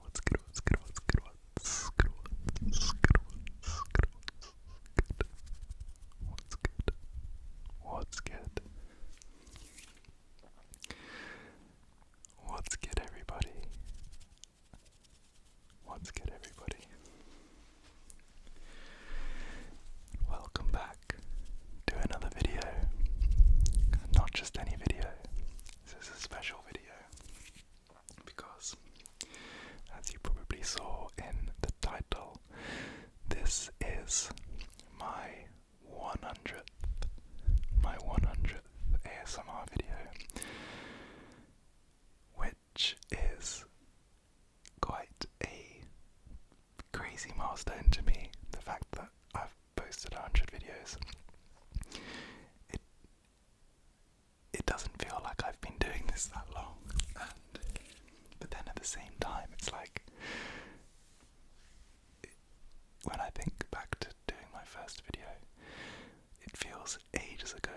What's good? What's good? What's good? What's good? What's good? What's good? What's good? What's good, everybody? What's good, everybody? Welcome back to another video. Not just any video. This is a special video because, as you probably saw in the title, this is my 100th ASMR video, which is quite a crazy milestone to me. The fact that I've posted 100 videos. It doesn't feel like I've been doing this that long, but then at the same time it's like, when I think back to doing my first video, it feels ages ago.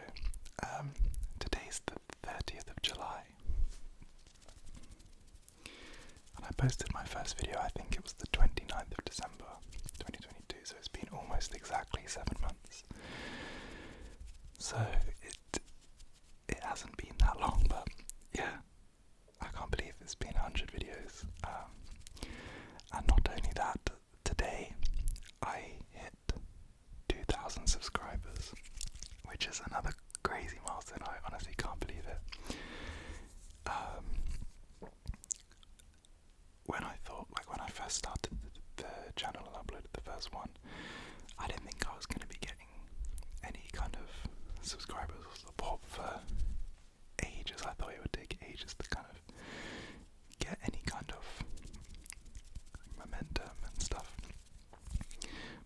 Today's the 30th of July, and I posted my first video, I think it was the 29th of December 2022, so it's been almost exactly 7 months. So it hasn't been that long, but yeah, I can't believe it's been 100 videos. And not only that, today I hit 2,000 subscribers, which is another crazy milestone. I honestly can't believe it. When I first started the channel and uploaded the first one, I didn't think I was going to be getting any kind of subscribers or support for ages. I thought it would take ages to kind of get any kind of momentum and stuff.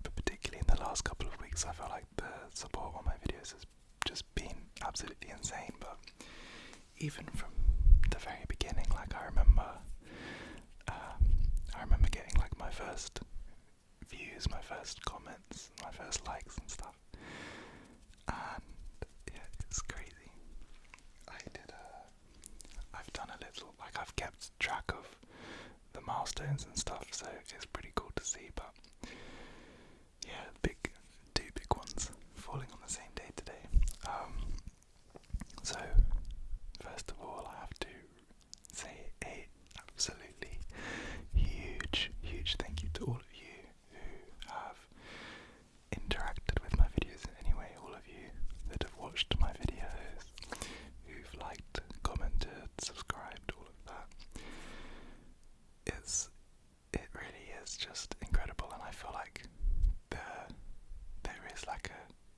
But particularly in the last couple of weeks, I felt like the support on my videos has just been absolutely insane. But even from the very beginning, like I remember getting like my first views, my first comments, my first likes and stuff. And yeah, it's crazy. I've done a little, like I've kept track of the milestones and stuff, so it's pretty cool to see. But yeah, two big ones falling on the same day today. So first of all, I have to say a absolutely huge thank you to all of you who have interacted with my videos in any way, all of you that have watched my videos, who've liked, commented, subscribed, all of that. It really is just incredible, and I feel like there is like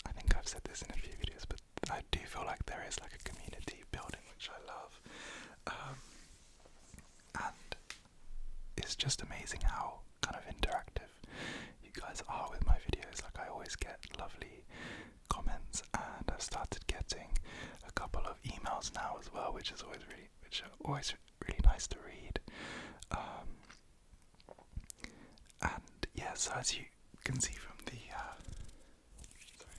I think I've said this in a few videos, but I do feel like there is like a community building, which I love. And it's just amazing how kind of interactive you guys are with my videos. Like I always get lovely comments, and I've started getting a couple of emails now as well, which are always really nice to read. And yeah, so as you can see from the sorry,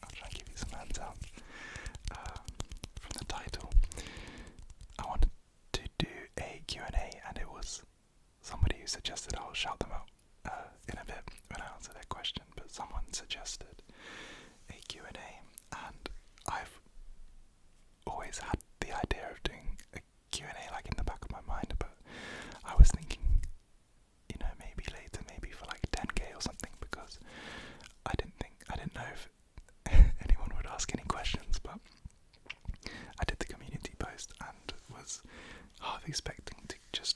I'll try and give you some hand sounds. From the title, I wanted to do a Q&A, and it was somebody who suggested I'll shout them out in a bit when I answer their question, but someone suggested a Q&A, and I've always had the idea of doing a Q&A like in the back of my mind, but I was thinking, maybe later, maybe for like 10k or something, because I didn't know if anyone would ask any questions. But I did the community post and was half expecting to just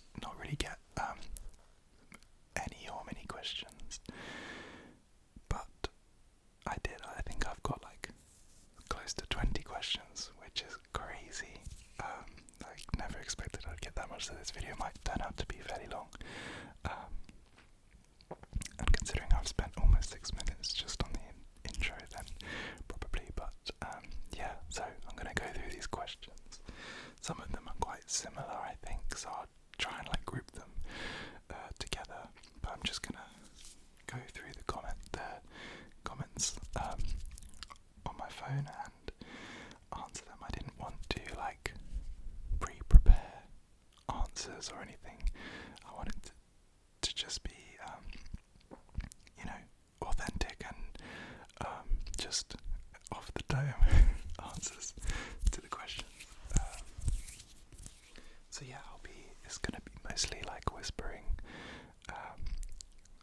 whispering.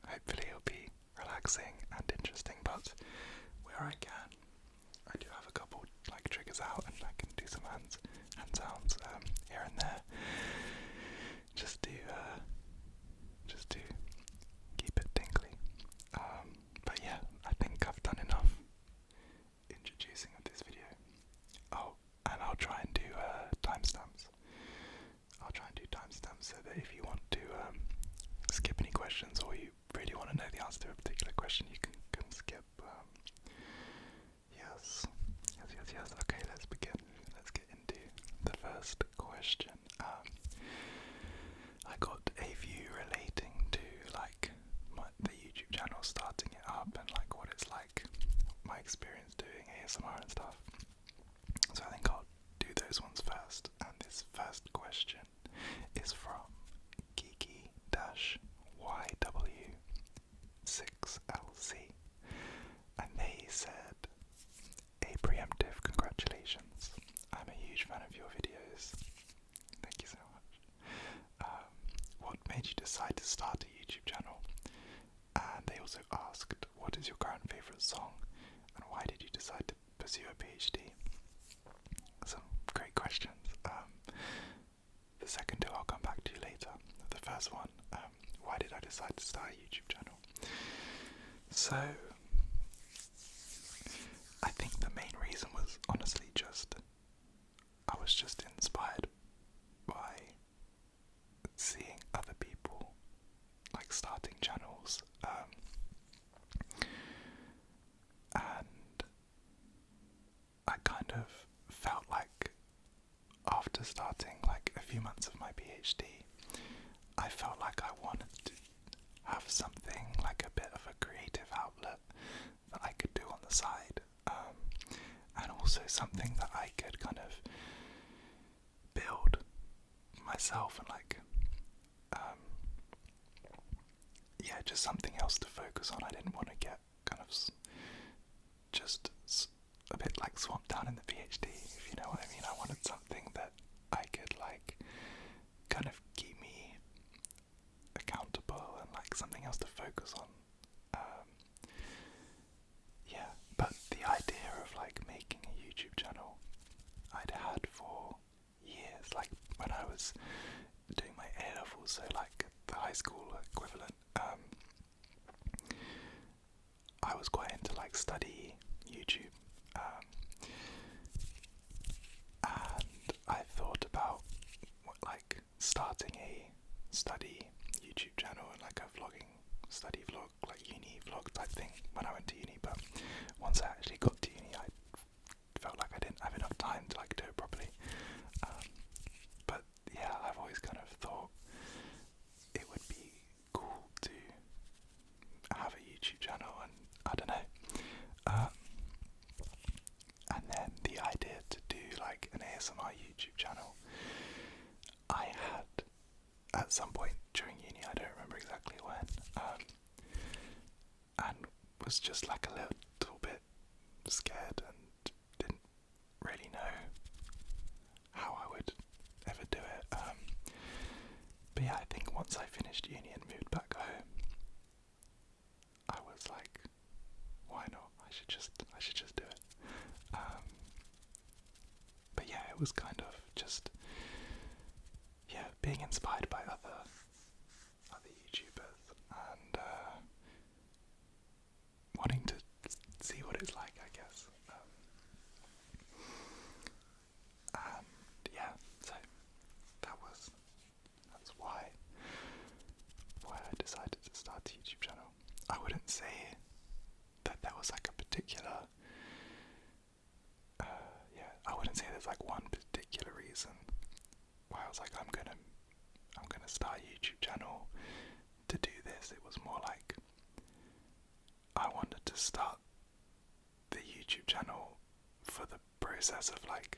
Hopefully it'll be relaxing and interesting, but where I can, I do have a couple like triggers out, and I can do some hand sounds here and there, just to keep it tingly. But yeah, I think I've done enough introducing of this video. Oh, and I'll try and do timestamps. I'll try and do timestamps so that if you want to skip any questions, or you really want to know the answer to a particular question, you can skip. Yes. Okay, let's begin. Let's get into the first question. I got a view relating to like the YouTube channel, starting it up, and like what it's like, my experience doing ASMR and stuff. So I think I'll do those ones first. And this first question is from Geeky-YW6LC, and they said, a preemptive congratulations. I'm a huge fan of your videos. Thank you so much. What made you decide to start a YouTube channel? And they also asked, what is your current favourite song, and why did you decide to pursue a PhD? Some great questions. The second two I'll come back to later. The first one, why did I decide to start a YouTube channel? So, I think the main reason was honestly I was just inspired by seeing other people like starting channels, and I kind of felt like after starting like a few months of my PhD, I felt like I wanted to have something like a bit of a creative outlet that I could do on the side, and also something that I could kind of build myself, and like just something else to focus on. I didn't want to get kind of just a bit like swamped down in the PhD, if you know what I mean. I wanted something that I could like kind of keep me accountable, and like something else to focus on. But the idea of like making a YouTube channel I'd had for years, like when I was doing my A-levels, so like the high school equivalent. I was quite into like study YouTube, and I thought about like starting a study YouTube channel and like a study vlog, like uni vlog type thing when I went to uni. But once I actually got to uni, I felt like I didn't have enough time to like do it properly. But yeah, I've always kind of thought it would be cool to have a YouTube channel, and I don't know. And then the idea to do like an ASMR YouTube channel, I had at some point during uni, I don't remember exactly when, and was just like a little bit scared and didn't really know how I would ever do it. But yeah, I think once I finished uni and moved back home, I was like, why not? I should just do it. But yeah, it was kind of just being inspired by other YouTubers, and wanting to see what it's like, I guess. And yeah, so that's why I decided to start a YouTube channel. I wouldn't say that there was like a particular I wouldn't say there's like one particular reason why I was like, I'm gonna start a YouTube channel to do this. It was more like I wanted to start the YouTube channel for the process of like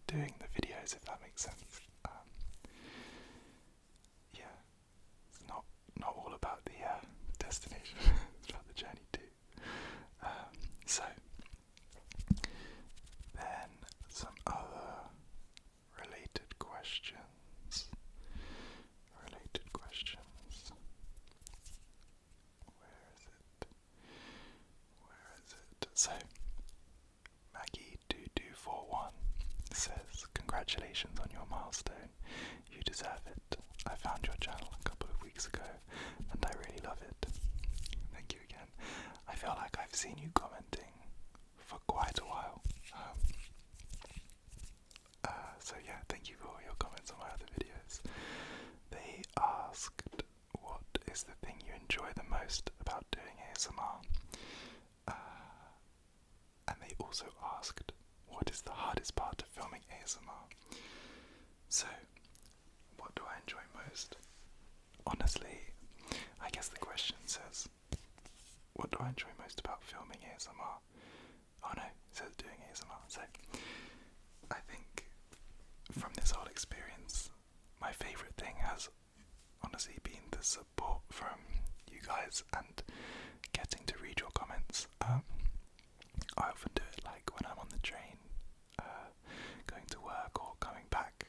doing the videos, if that makes sense. It's not all about the destination, it's about the journey too. So then some other related questions. feel like I've seen you commenting for quite a while. So yeah, thank you for all your comments on my other videos. They asked, what is the thing you enjoy the most about doing ASMR? And they also asked, what is the hardest part of filming ASMR? So, what do I enjoy most? Honestly, I guess the question says, what do I enjoy most about filming ASMR? Oh no, it says doing ASMR. So, I think from this whole experience, my favourite thing has honestly been the support from you guys and getting to read your comments. I often do it like when I'm on the train, going to work or coming back,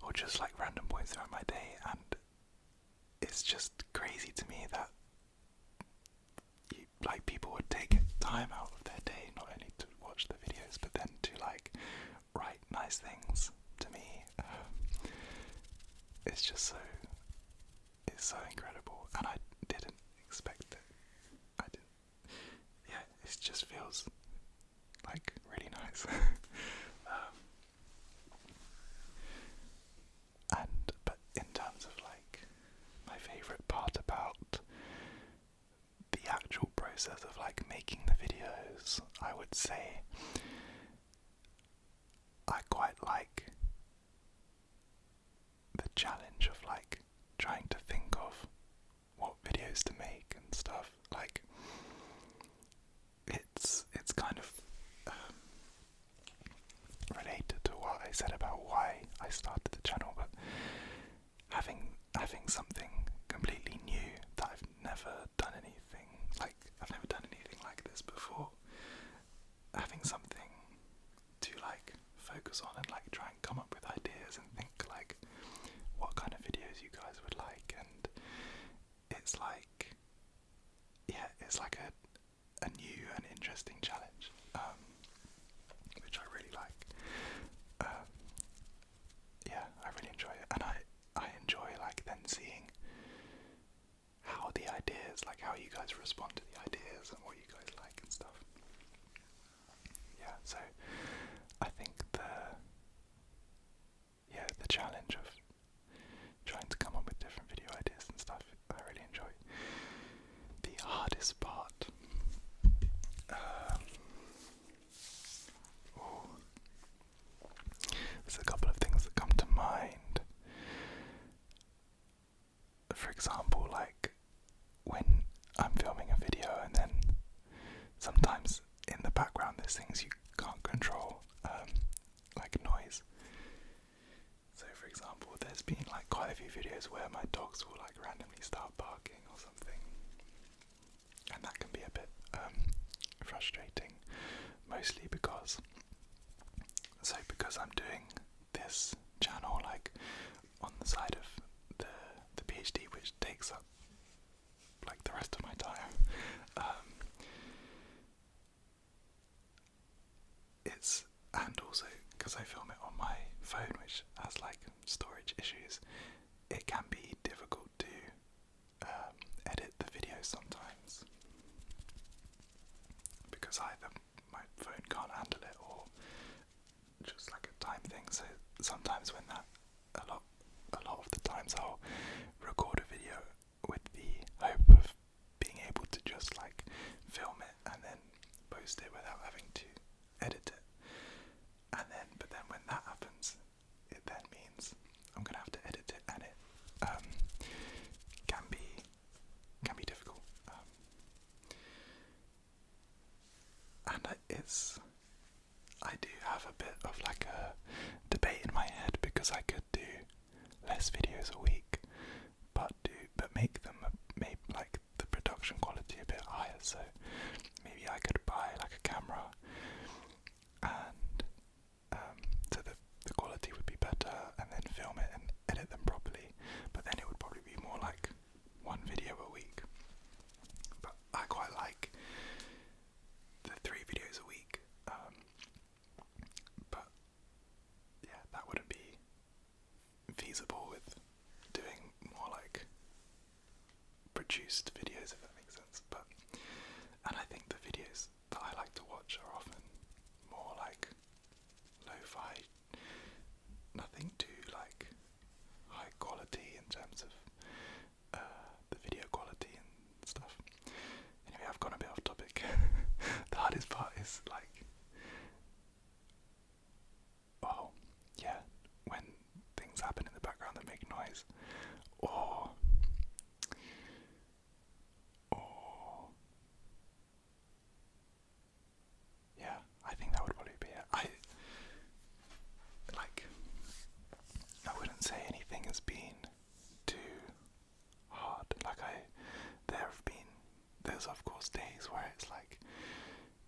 or just like random points throughout my day, and it's just crazy to me that people would take time out of their day not only to watch the videos but then to like write nice things to me. It's just it's so incredible, and I didn't expect it. Yeah, it just feels like really nice. But in terms of like my favourite part about the actual process of like making the videos, I would say I quite like the challenge of like trying to think of what videos to make and stuff. Like it's kind of related to what I said about why I started the channel, but having something completely new that I've never done anything like this before, having something to like focus on and like try and come up with ideas and think like what kind of videos you guys would like, and it's like, yeah, it's like a new and interesting challenge, which I really like. Yeah, I really enjoy it, and I enjoy like then seeing how the ideas, like how you guys respond to the ideas and what you guys like and stuff. Yeah, so I think the challenge of trying to come up with different video ideas and stuff, I really enjoy. The hardest part, there's a couple of things that come to mind. For example, like when I'm filming a video and then sometimes in the background there's things you can't control, like noise. So for example, there's been like quite a few videos where my dogs will like randomly start barking or something, and that can be a bit frustrating, mostly because I'm doing this channel like on the side of the PhD, which takes up like the rest of my time. And also because I film it on my phone, which has like storage issues, it can be difficult to edit the video sometimes, because either my phone can't handle it or just like a time thing. So sometimes when a lot of the times I'll record a video with the hope of being able to just like film it and then post it without having to edit it. But then when that happens, it then means I'm gonna have to edit it, and it can be difficult. And I do have a bit of like a debate in my head, because I could do less videos a week, but make them maybe like the production quality a bit higher. So maybe I could buy like a camera, and so the quality would be better, and then film it and edit them properly. But then it would probably be more like one video a week. But I quite like the 3 videos a week. But yeah, that wouldn't be feasible with doing more like produced videos, if that makes sense. But watch are often more like lo-fi, nothing too like high quality in terms of the video quality and stuff. Anyway, I've gone a bit off topic. The hardest part is like, well, yeah, when things happen in the background that make noise, or yeah, I think that would probably be it. I wouldn't say anything has been too hard. There's of course days where it's like,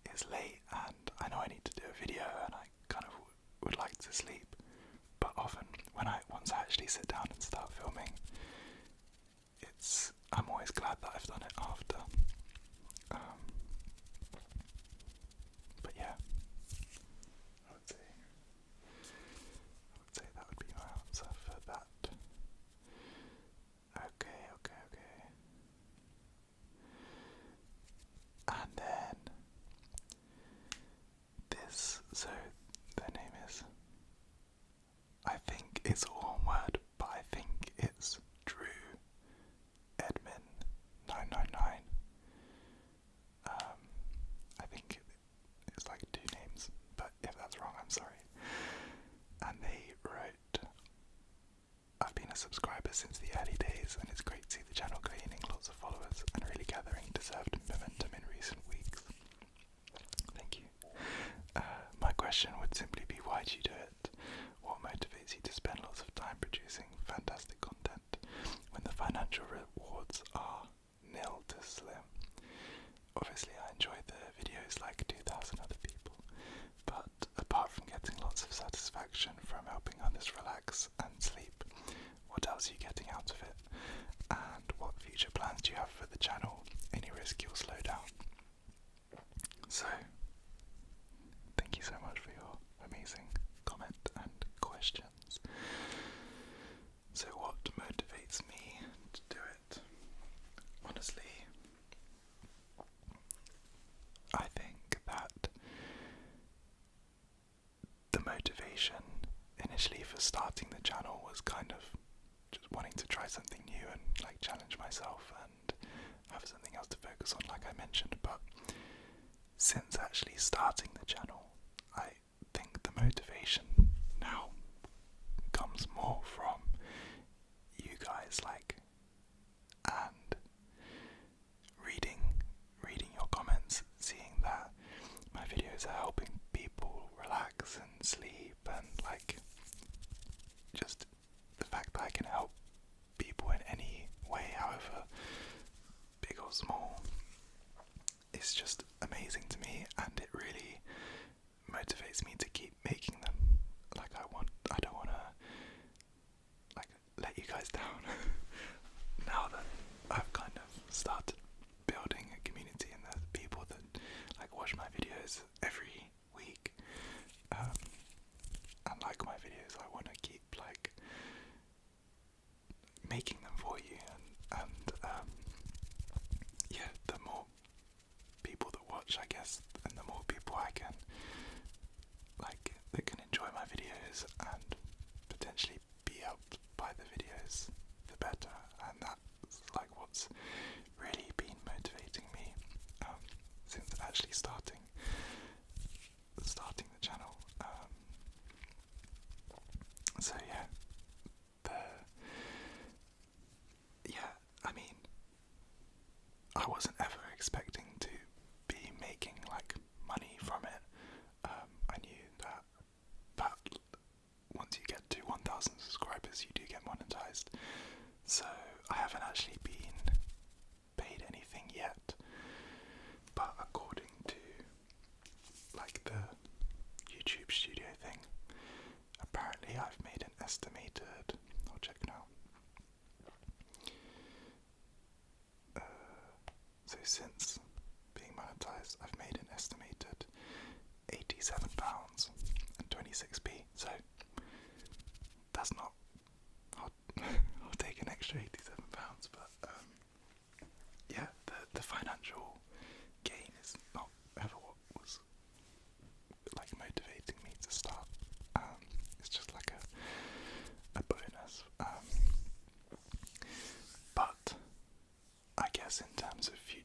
it's late and I know I need to do a video and I kind of would like to sleep, but often once I actually sit down and start filming, I'm always glad that I've done it after. But yeah, I would say that would be my answer for that. Okay. And then this, so their name is, I think it's all one word, but I think it's Drew Edmin 999. I think it's like two names, but if that's wrong, I'm sorry. And they wrote, I've been a subscriber since the early days, and it's great to see the channel gaining lots of followers and really gathering deserved momentum in recent weeks. Thank you. My question would simply be, why do you do it? What motivates you to spend lots of time producing fantastic content when the financial rewards are nil to slim? Obviously I enjoy the videos like 2,000 other people, but apart from getting lots of satisfaction from helping others relax and sleep, what else are you getting out of it? And what future plans do you have for the channel? Any risk you'll slow down? So, thank you so much for your amazing comment and questions. So what motivates me to do it? Honestly, I think that the motivation initially for starting the channel was kind of just wanting to try something new and like challenge myself and have something else to focus on, like I mentioned. But since actually starting the channel, I think the motivation now comes more from you guys, and reading your comments, seeing that my videos are helping people relax and sleep, and just the fact that I can help people in any way, however big or small, is just amazing to me, and it really motivates me to keep making them. I don't want to let you guys down. Now that I've kind of started building a community and there's people that watch my videos every week and like my videos, I want to keep making them for you, and yeah, the more people that watch, I guess, and the more people I can that can enjoy my videos and potentially be helped by the videos, the better. And that's what's really been motivating me since actually starting the channel. So I mean, I wasn't ever expecting to be making money from it. I knew that, but once you get to 1,000 subscribers, you do get monetized. So I haven't actually been paid anything yet, but according to the YouTube studio thing, apparently I've made an estimated, I'll check now, so since being monetized, I've made an estimated £87.26p, so that's not, I'll take an extra £87, but yeah, the financial gain is not ever what was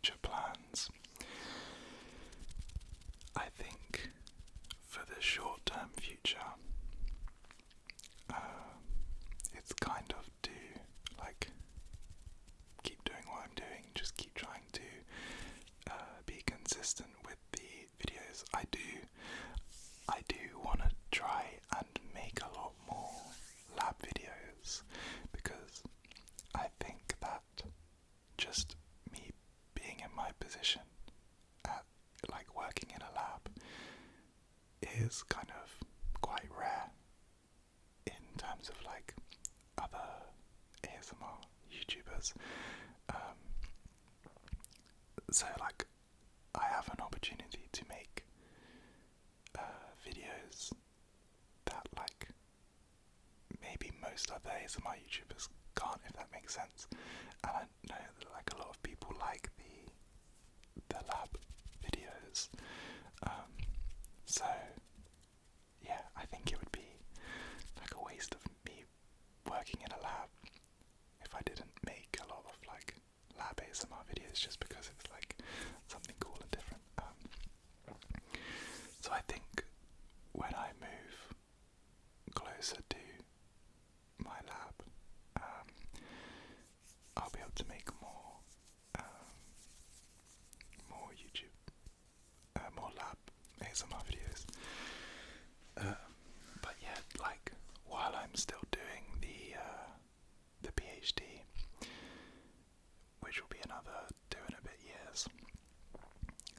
future plans. I think for the short-term future, it's kind of to keep doing what I'm doing, just keep trying to be consistent with the videos. I do want to try and make a lot more lab videos, because I think that just me being in my position at working in a lab is kind of quite rare in terms of other ASMR YouTubers. So I have an opportunity to make videos that maybe most other ASMR YouTubers can't, if that makes sense. And I know that a lot of people like the lab videos. So yeah, I think it would be a waste of me working in a lab if I didn't make a lot of lab ASMR videos, just because it's something cool and different. So I think when I move closer to my lab, I'll be able to make more YouTube, more lab ASMR videos. But yeah, while I'm still doing the PhD, which will be another 2.5 years,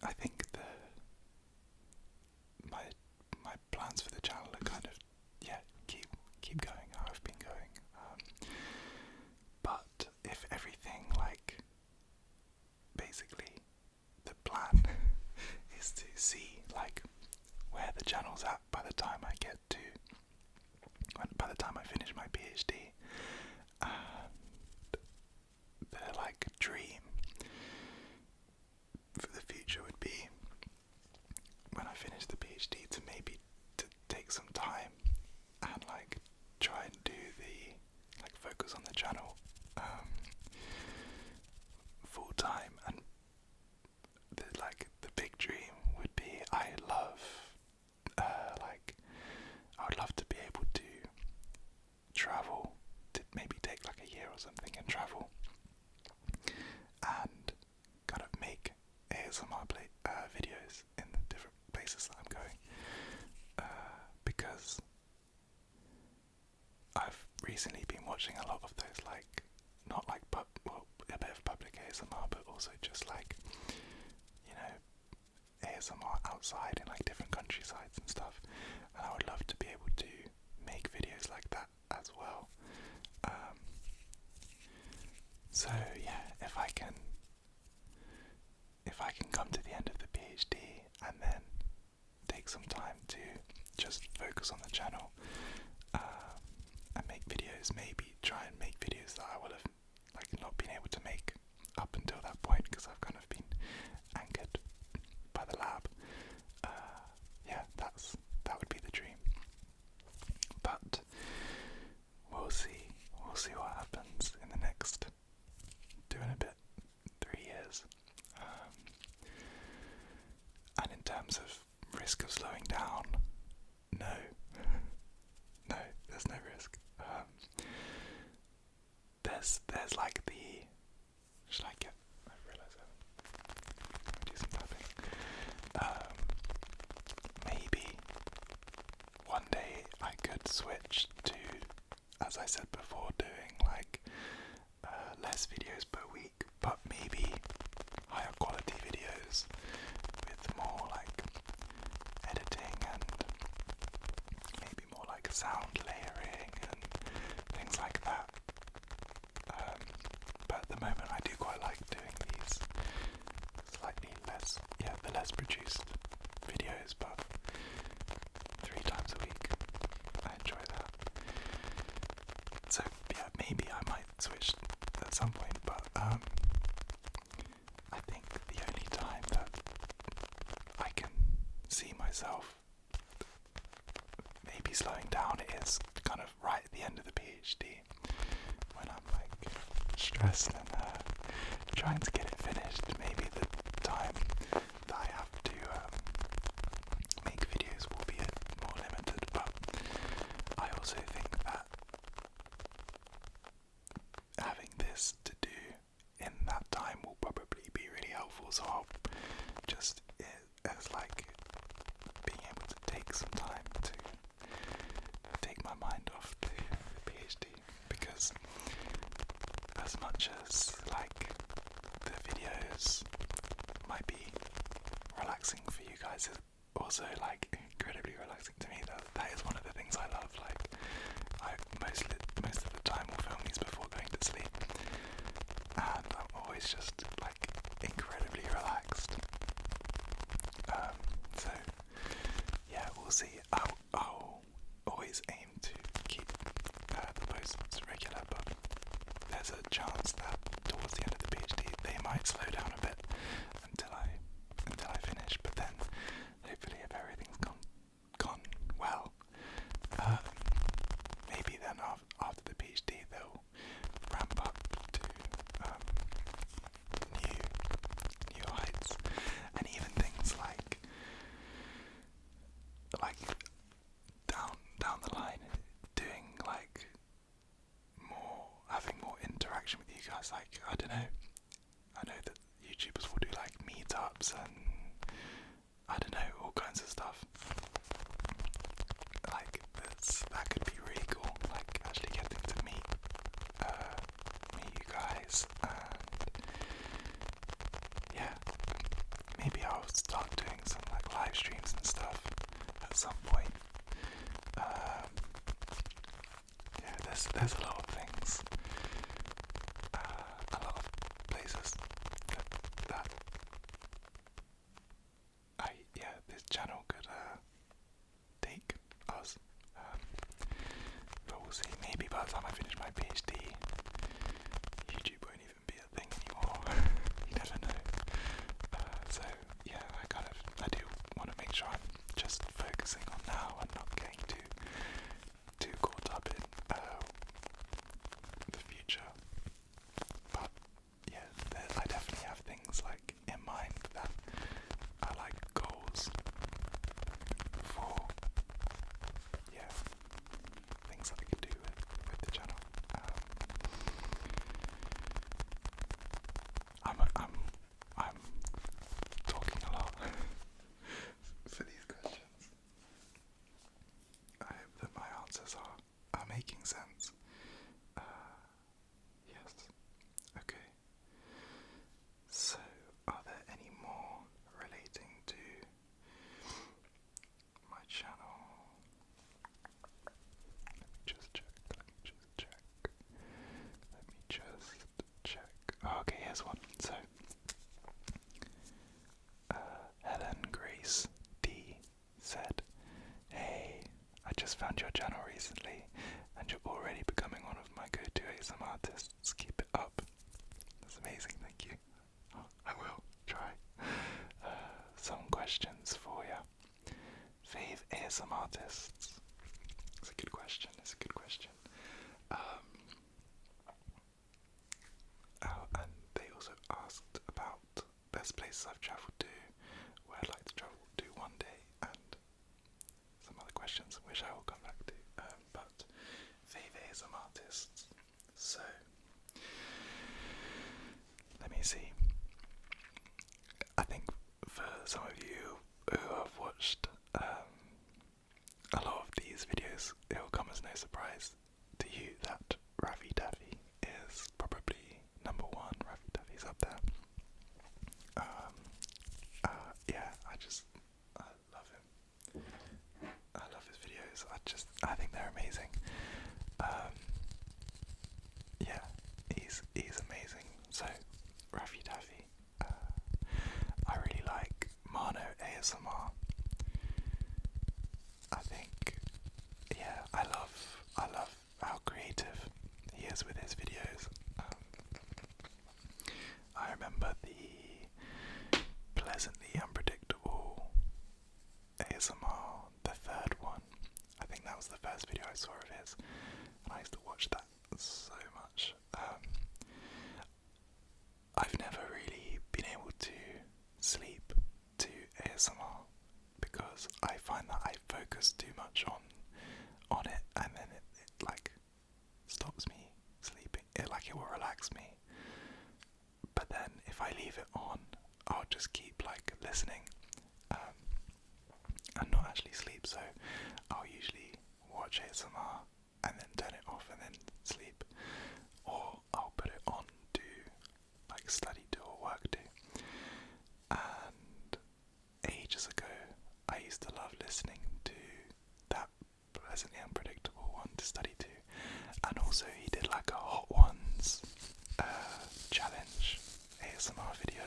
I think my plans for the channel are kind of keep going how I've been going. But if everything basically the plan is to see where the channel's at by the time I finish my PhD, and the dream for the future would be, when I finish the PhD, to maybe to take some time and try and do the focus on the channel full time. And the big dream would be, I would love to be able to travel, to maybe take a year or something and travel and kind of make ASMR videos in the different places that I'm going, because I've recently been watching a lot of those not a bit of public ASMR, but also just ASMR outside in different countrysides and stuff, and I would love to be able to make videos like that as well. So yeah, if I can come to the end of the PhD and then take some time to just focus on the channel, and make videos, maybe try and make videos that I would have not been able to make up until that point, because I've kind of been anchored by the lab. Yeah, that would be the dream. But we'll see what happens in the next 2.5, 3 years. And in terms of risk of slowing down, no, there's no risk. There's should I get? I realise I'll do some tapping. Maybe one day I could switch to, as I said before, doing less videos per week, but maybe higher quality videos with more editing and maybe more sound layering and things like that. But at the moment I do quite like doing these slightly less, the less produced videos, but 3 times a week. I enjoy that. So yeah, maybe I might switch at some point, but I think the only time that I can see myself maybe slowing down is kind of right at the end of the PhD, when I'm stressed and trying to get it finished. Maybe the also I'll just, it's like being able to take some time to take my mind off the PhD, because as much as like the videos might be relaxing for you guys, it's also like incredibly relaxing to me. That is one of the things I love. Like, I most of the time will film these before going to sleep, and I'm always just like incredibly relaxed. So yeah, we'll see. I'll always aim to keep the posts regular, but there's a chance that towards the end of the PhD they might slow down a bit until I finish. But then hopefully, if everything's gone well, maybe then after the PhD they'll ramp up to new heights, and even things like down the line, doing like having more interaction with you guys. Like, I don't know, I know that YouTubers will do like meetups and I don't know, all kinds of stuff. Like, that could be really cool. Like, actually getting to meet you guys, and yeah, maybe I'll start doing some like live streams and stuff at some point. Yeah, there's a lot of things, a lot of places that this channel could take us. But we'll see. Maybe by the time I finish my PhD, YouTube won't even be a thing anymore. You never know. So yeah, I do want to make sure I'm just focusing on now and not getting too caught up in the future. But yeah, I definitely have things like in mind that are like goals for things that I can do with the channel. I'm talking a lot for these questions. I hope that my answers are making sense. Yes. Okay. So, are there any more relating to my channel? Let me just check. Oh, okay, here's one. So, Helen Grace D said, "Hey, I just found your channel recently, and you're already becoming one of my go-to ASMR artists. Keep it up." That's amazing, thank you. I will try. Some questions for you. Fav ASMRtists. It's a good question. And they also asked about best places I've travelled to, where I'd like to travel to one day, and some other questions which I will come back to. But Fav ASMRtists. So, let me see. I think for some of you who have watched a lot of these videos, it will come as no surprise to you that Raffy Taffy is probably number one. Raffy Taffy's up there. I love him. I love his videos. I think they're amazing. He's amazing. So, Raffy Taffy. I really like Mano ASMR. I think, I love how creative he is with his videos. I remember the pleasantly unpredictable ASMR, the third one. I think that was the first video I saw of his, and I used to watch that so much. I've never really been able to sleep to ASMR because I find that I focus too much on it, and then it like stops me sleeping. It will relax me. But then if I leave it on, I'll just keep like listening and not actually sleep. So I'll usually watch ASMR and then turn it off and then sleep, or I'll put it on to like study to or work to. And ages ago, I used to love listening to that Pleasantly Unpredictable one to study to, and also he did like a Hot Ones challenge ASMR video,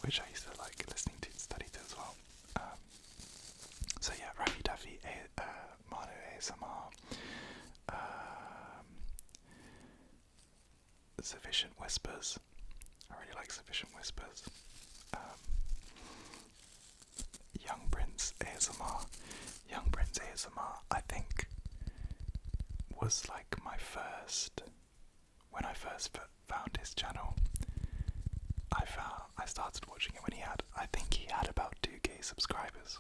which I used to like listening to study to as well. So yeah, Raffy Daffy, Manu ASMR, Sufficient Whispers. I really like Sufficient Whispers. Young Prince ASMR. Young Prince ASMR, I think, was like my first. When I first found his channel, I started watching it when I think he had about 2k subscribers,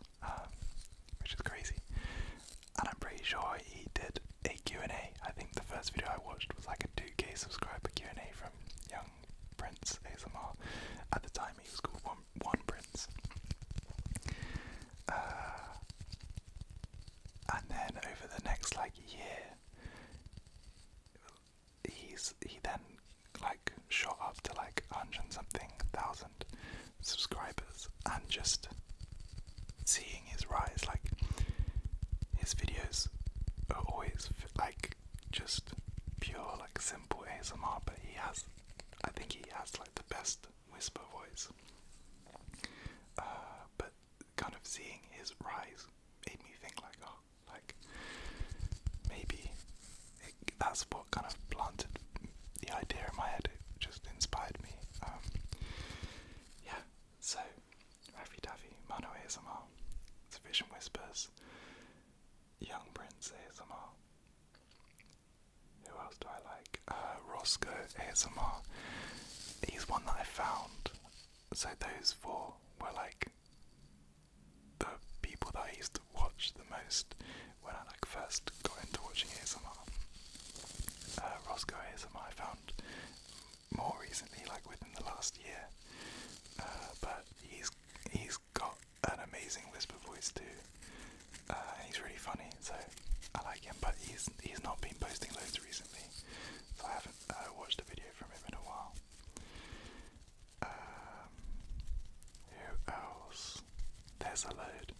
which is crazy. And I'm pretty sure he did a Q&A. I think the first video I watched was like a 2k subscriber Q&A from Young Prince ASMR. At the time he was called One Prince. And then over the next like year, he then like shot up to like 100-something-thousand subscribers, and just seeing his rise, like his videos are always like just pure like simple ASMR, but I think he has like the best whisper voice. But kind of seeing his rise made me think like, oh, like maybe that's what kind of planted the idea in my head. It just inspired me. Yeah, so Raffy Daffy, Mano ASMR, Sufficient Whispers, Young Prince ASMR. Who else do I like? Roscoe ASMR. He's one that I found. So those four were like the people that I used to watch the most when I like first got into watching ASMR. Roscoe ASMR I found more recently, like within the last year, but he's got an amazing whisper voice too, and he's really funny, so I like him. But he's not been posting loads recently, so I haven't watched a video from him in a while. Who else? There's a load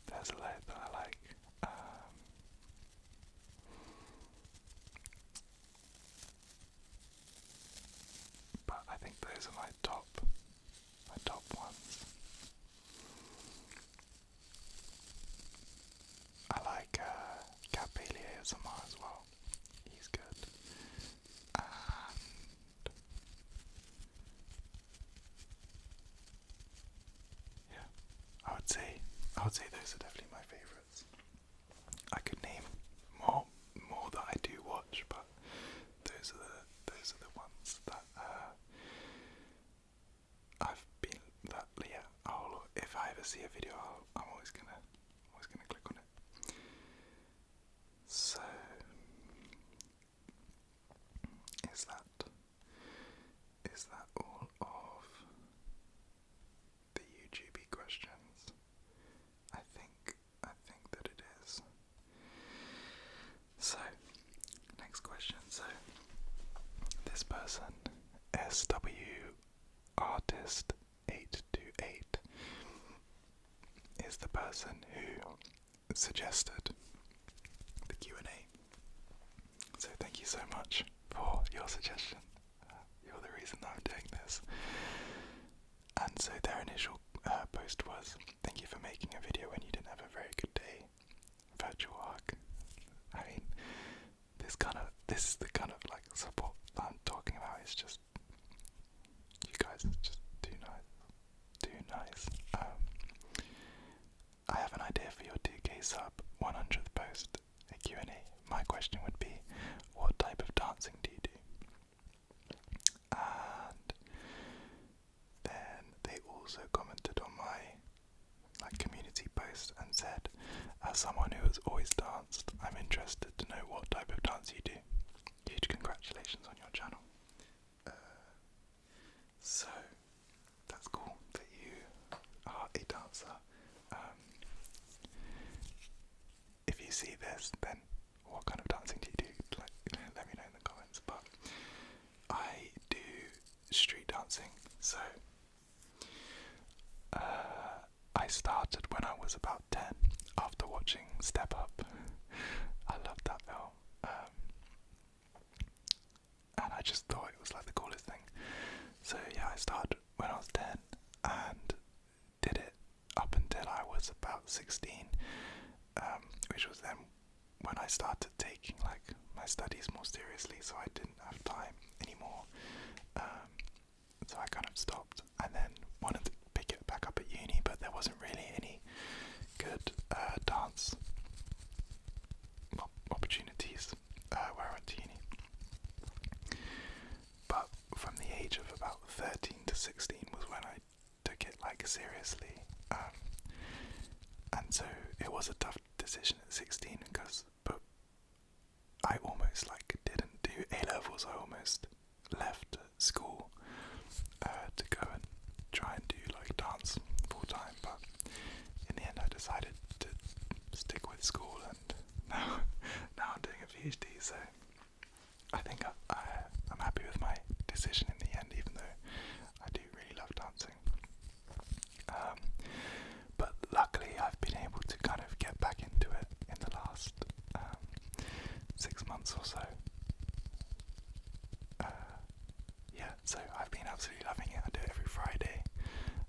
that I like. But I think those are my top ones. I like Cat Bailey ASMR as well. He's good. And yeah, I would say those are definitely my favourites. I could name more that I do watch, but those are the ones that I've been if I ever see a video, I'm always gonna click on it. So is that all of the YouTube questions? I think that it is. So next question. So this person, SW Artist 828, is the person who suggested the Q&A. So thank you so much for your suggestion. You're the reason that I'm doing this. And so their initial post was, "Thank you for making a video when you didn't have a very good day. Virtual hug." I mean, this is the kind of like support that I'm talking about. It's just, you guys are just too nice. I have an idea for your 2k sub 100th post, a Q&A. My question would be, what type of dancing do you do? And then they also commented on my community post and said, as someone who has always danced, I'm interested to know what type of dance you do. Huge congratulations on your channel. So see this, then what kind of dancing do you do? Like, let me know in the comments. But I do street dancing, so I started when I was about 10 after watching Step Up. I loved that film, and I just thought it was like the coolest thing. So yeah, I started when I was 10 and did it up until I was about 16, which was then when I started taking like my studies more seriously, so I didn't have time anymore. So I kind of stopped and then wanted to pick it back up at uni, but there wasn't really any good dance opportunities where I went to uni. But from the age of about 13 to 16 was when I took it like seriously, and so it was a tough decision at 16 but I almost like didn't do A-levels. I almost left school to go and try and do like dance full time, but in the end I decided to stick with school, and now I'm doing a PhD, so I think I'm happy with my decision in the end, even though I do really love dancing. But luckily I've been able to kind of get back into it in the last 6 months or so. Yeah, so I've been absolutely loving it. I do it every Friday.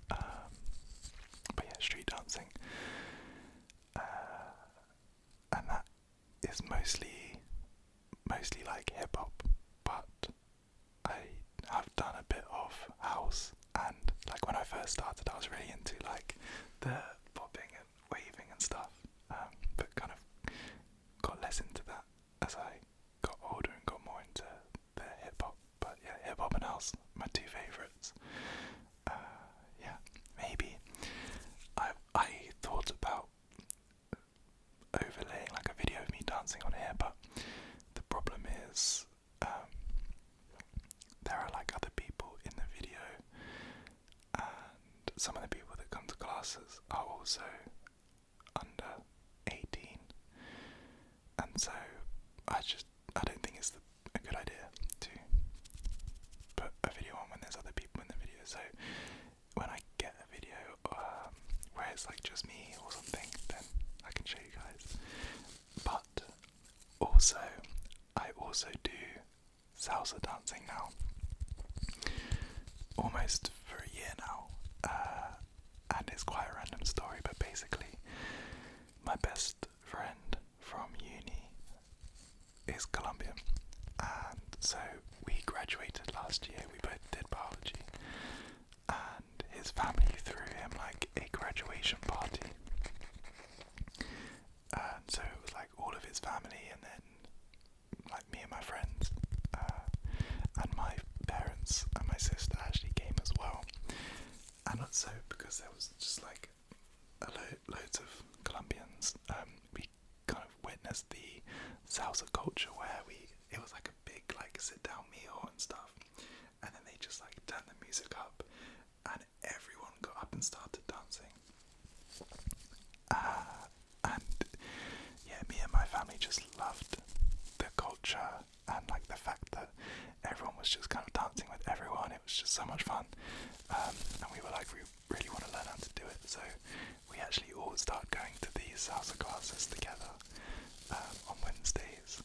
But yeah, street dancing. And that is mostly like hip hop, but I have done a bit of house, and like when I first started I was really into like the popping and waving and stuff, but kind of got less into that as I got older and got more into the hip hop. But yeah, hip hop and house, my two favourites. Yeah, maybe I thought about overlaying like a video of me dancing on here, but the problem is there are like other people in the video, and some of the people that come to classes are also under 18, and so I don't think it's a good idea to put a video on when there's other people in the video. So when I get a video where it's like just me or something, then I can show you guys. But also, I also do salsa dancing now, almost for a year now, and it's quite a random story, but basically my best friend from uni is Colombian, and so we graduated last year. We both did biology, and his family threw him like a graduation party, and so it was like all of his family, and then like me and my friends, and my parents and my sister actually came as well. And so because there was just like loads of Colombians, we kind of witnessed the salsa culture where it was like a big like sit down meal and stuff, and then they just like turned the music up and everyone got up and started dancing, and yeah, me and my family just loved the culture and like the fact that everyone was just kind of dancing with everyone. It was just so much fun, and we were like, we really want to learn how to do it, so we actually all started going to these salsa classes together on Wednesdays.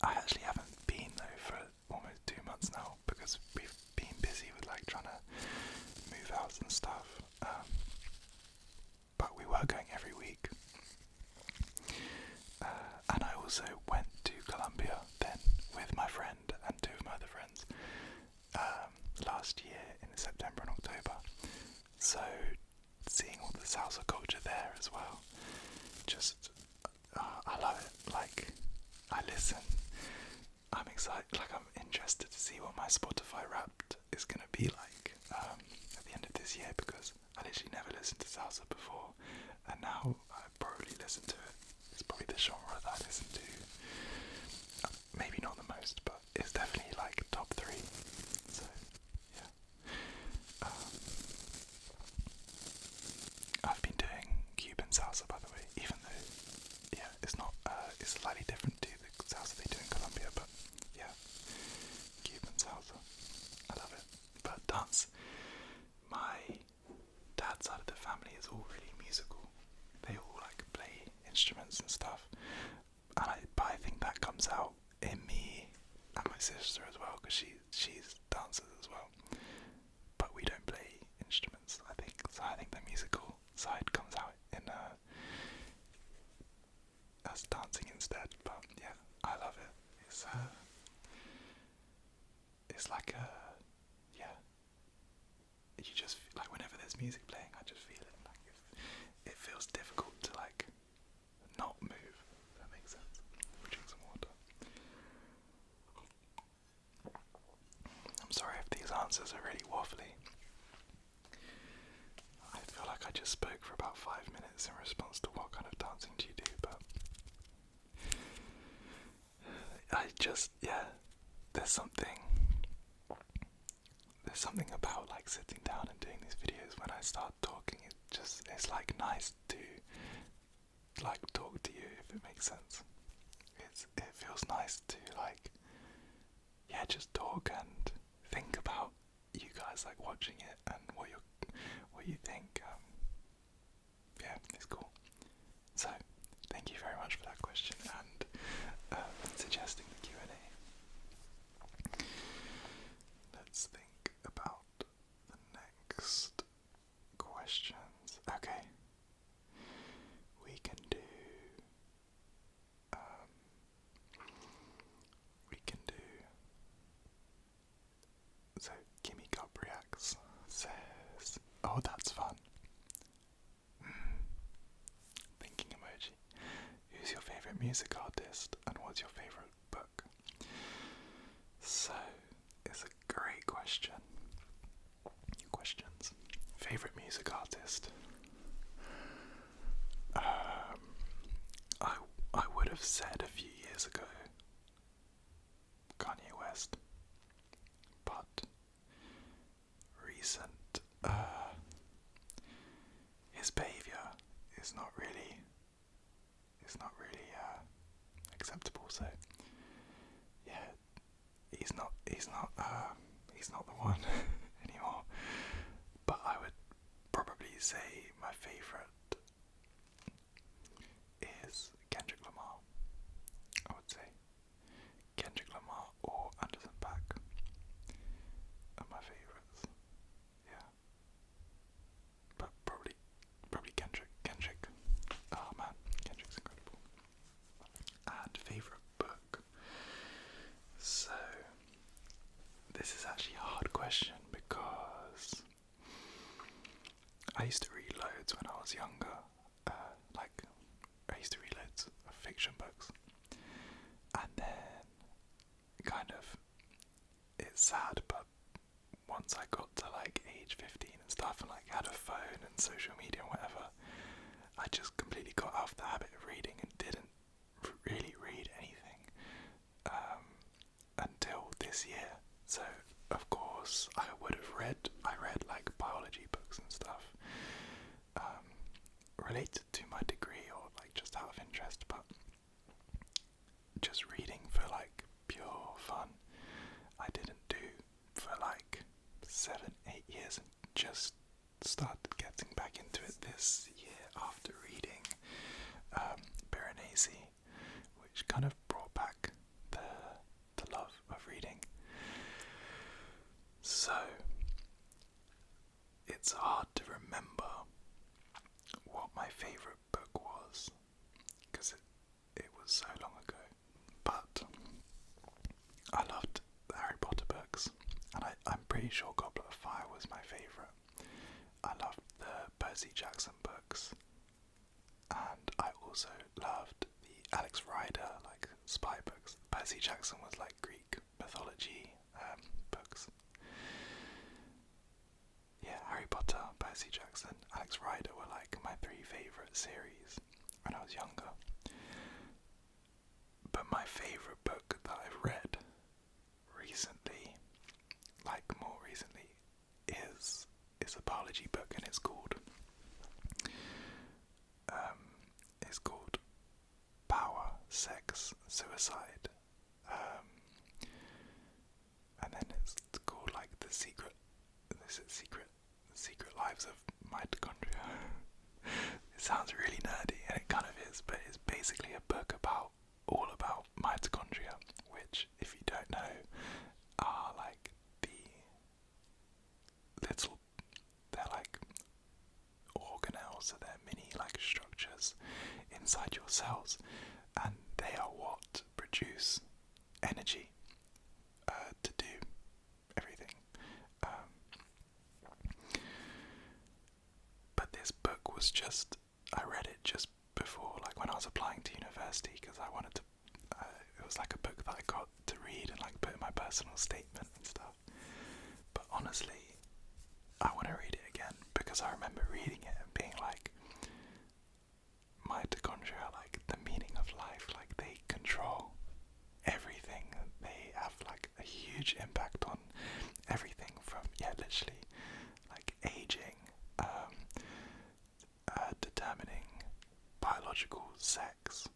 I actually haven't been though for almost 2 months now because we've been busy with like trying to move house and stuff, but we were going every week. And I also went to Colombia then with my friend and two of my other friends last year in September and October, so seeing all the salsa culture there as well, just I love it. Like, I listen, I'm excited, like I'm interested to see what my Spotify Wrapped is going to be like at the end of this year, because I literally never listened to salsa before, and now I probably listen to it. It's probably the genre that I listen to, maybe not the most, but it's definitely like top 3, so yeah. I've been doing Cuban salsa, by the way, even though sister as well, because she's dances as well. But we don't play instruments, I think. So I think the musical side comes out in us dancing instead. But yeah, I love it. It's like yeah. You just like whenever there's music playing, I just feel it. Like it feels difficult to like not move. If that makes sense. We'll drink some water. I'm sorry if these answers are really waffly. I feel like I just spoke for about 5 minutes in response to what kind of dancing do you do, but yeah, there's something about like sitting down and doing these videos when I start talking. It's like nice to like talk to you, if it makes sense. It feels nice to like, yeah, just talk and think about you guys like watching it and what you think. Yeah, it's cool. So thank you very much for that question and suggesting the Q&A. Let's think about the next questions. Okay, we can do so Gimme Cup Reacts says, oh, that's fun. Thinking emoji. Who's your favourite music artist and what's your favourite book? So, it's a great question. Questions. Favourite music artist? I would have said a few years ago Kanye West, but recent his behaviour is not really acceptable. So yeah, he's not the one anymore. But I would probably say my favourite is Kendrick Lamar. I would say Kendrick Lamar or Anderson .Paak are my favourites. Yeah, but probably Kendrick. Oh man, Kendrick's incredible. And favourite book. So this is actually a hard question because I used to read loads when I was younger. I used to read loads of fiction books, and then kind of, it's sad, but once I got to like age 15 and stuff and like had a phone and social media and whatever, I just completely got out of the habit of reading and didn't really read anything until this year. So of course I read like biology books and stuff related to my degree or like just out of interest, but just reading for like pure fun I didn't do for like 7-8 years, and just started getting back into it this year after reading Berenice, which kind of brought back the love of reading. So it's hard to remember what my favourite book was, because it was so long ago. But I loved the Harry Potter books, and I'm pretty sure Goblet of Fire was my favourite. I loved the Percy Jackson books, and I also loved the Alex Rider, like, spy books. Percy Jackson was like Greek mythology books. Yeah, Harry Potter, Percy Jackson, Alex Rider were like my 3 favourite series when I was younger. But my favourite book that I've read recently, like more recently, is a biology book, and it's called Power, Sex, Suicide, and then it's called like the secret lives of mitochondria. It sounds really nerdy, and it kind of is, but it's basically a book all about mitochondria, which, if you don't know, inside your cells, and they are what produce energy to do everything. But this book was I read it just before, like when I was applying to university, because I wanted to, it was like a book that I got to read and like put in my personal statement and stuff. But honestly, I want to read it again, because I remember reading it and being like, mitochondria are like the meaning of life, like they control everything, they have like a huge impact on everything from, literally, like aging, determining biological sex,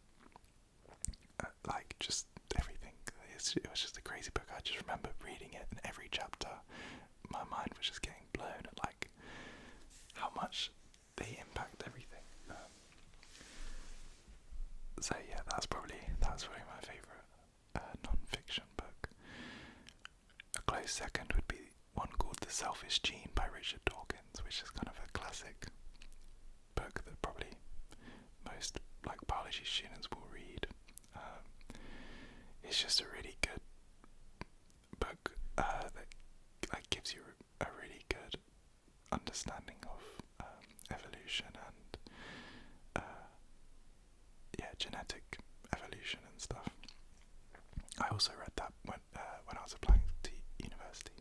like just everything. It was just a crazy book. I just remember reading it, and every chapter, my mind was just getting blown at like how much they impact everything. So yeah, that's probably my favourite non-fiction book. A close second would be one called The Selfish Gene by Richard Dawkins, which is kind of a classic book that probably most like biology students will read. It's just a really good book that like gives you a really good understanding of evolution and genetic evolution and stuff. I also read that when I was applying to university.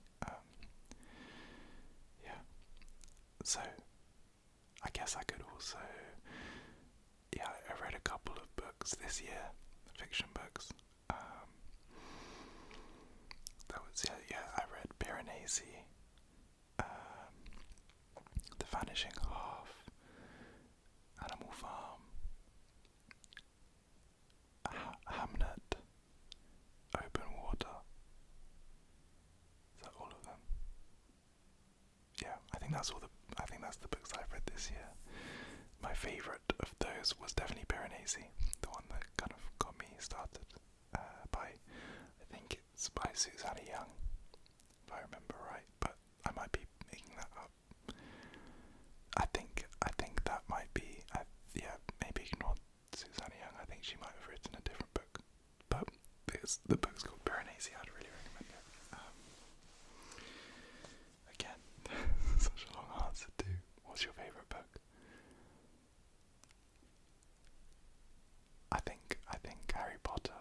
So I guess I could also, I read a couple of books this year, fiction books. I read Piranesi, The Vanishing Half, Animal Farm, Hamnet, Open Water. Is that all of them? Yeah, I think that's the books I've read this year. My favourite of those was definitely Piranesi, the one that kind of got me started. I think it's by Susanna Young, if I remember right, but I might be making that up. I think that might be, maybe ignore Susanna Young. I think she might have written a different book, but the book's called Piranesi. I'd really recommend it. Again, such a long answer to what's your favourite book? I think Harry Potter.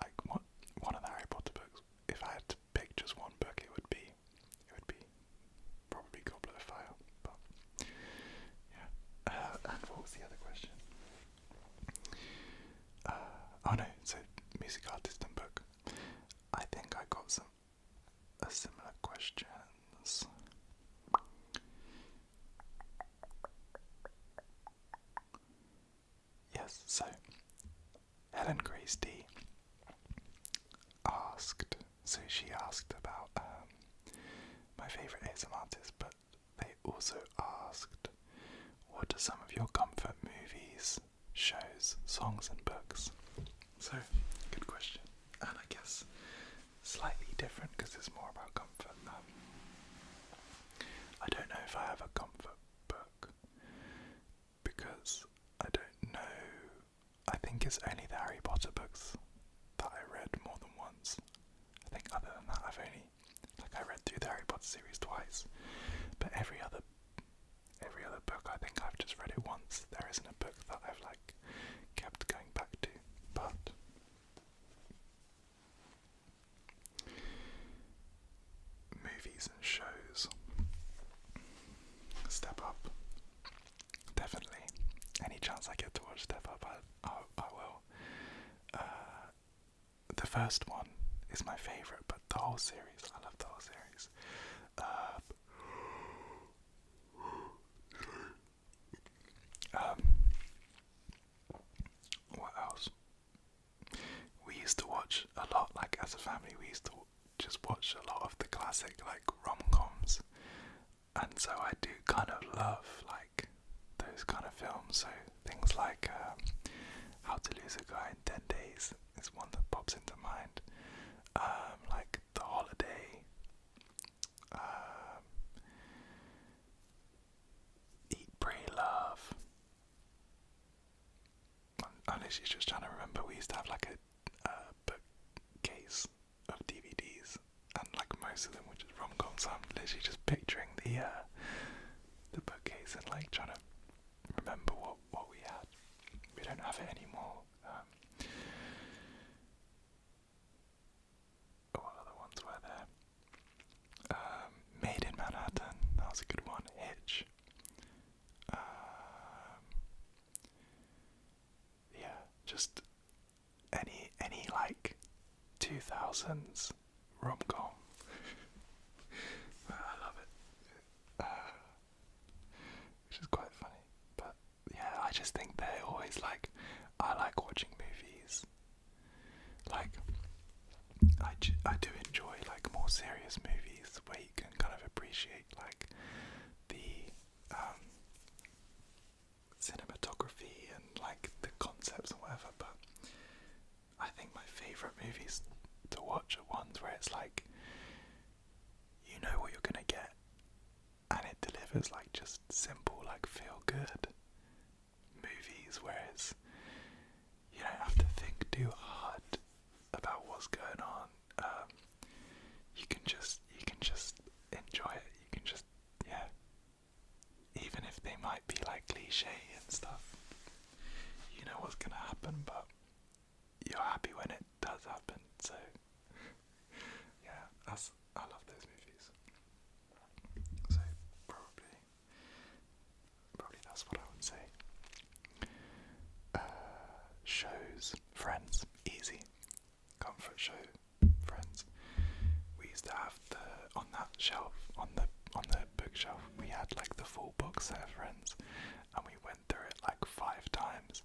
Like one of the Harry Potter books. If I had to pick just one book, it would be probably Goblet of Fire. But yeah. And what was the other question? Oh no, so music artist and book. I think I got a similar questions. Yes, so Helen Grace D she asked about my favourite ASMR artists, but they also asked, what are some of your comfort movies, shows, songs and books? So, good question. And I guess slightly different because it's more about comfort. I don't know if I have a comfort book because I don't know. I think it's only the Harry Potter books that I read more than once. I think other than that, I read through the Harry Potter series twice, but every other book I think I've just read it once. There isn't a book that I've kept going back to. But movies and shows, Step Up, definitely. Any chance I get to watch Step Up, I will. The first one is my favourite, but the whole series, I love the whole series. What else? We used to watch a lot, as a family, we used to just watch a lot of the classic, rom-coms. And so I do kind of love, those kind of films. So things like How to Lose a Guy in 10 Days is one that pops into mind. The Holiday, Eat, Pray, Love, literally just trying to remember. We used to have like a bookcase of DVDs, and like most of them were just rom-coms. So I'm literally just picturing the bookcase and like trying to remember what we had. We don't have it anymore. What other ones were there? Made in Manhattan, that was a good one. Hitch. Yeah, just any like 2000s rom-com. I love it. Which is quite funny. But yeah, I just think they're always like, I like watching movies. Like, I do enjoy like more serious movies where you can kind of appreciate like the cinematography and like the concepts and whatever, but I think my favourite movies to watch are ones where it's like, you know what you're gonna get and it delivers, like just simple like feel good movies, whereas you don't have to think too hard about what's going on. You can just enjoy it. You can just, yeah, even if they might be like cliche and stuff, you know what's gonna happen, but you're happy when it does happen. So yeah, I love those movies. So probably that's what I would say. Shows, Friends, easy. Comfort show, Friends. We used to have on that shelf, on the bookshelf, we had like the full box set of Friends, and we went through it like 5 times.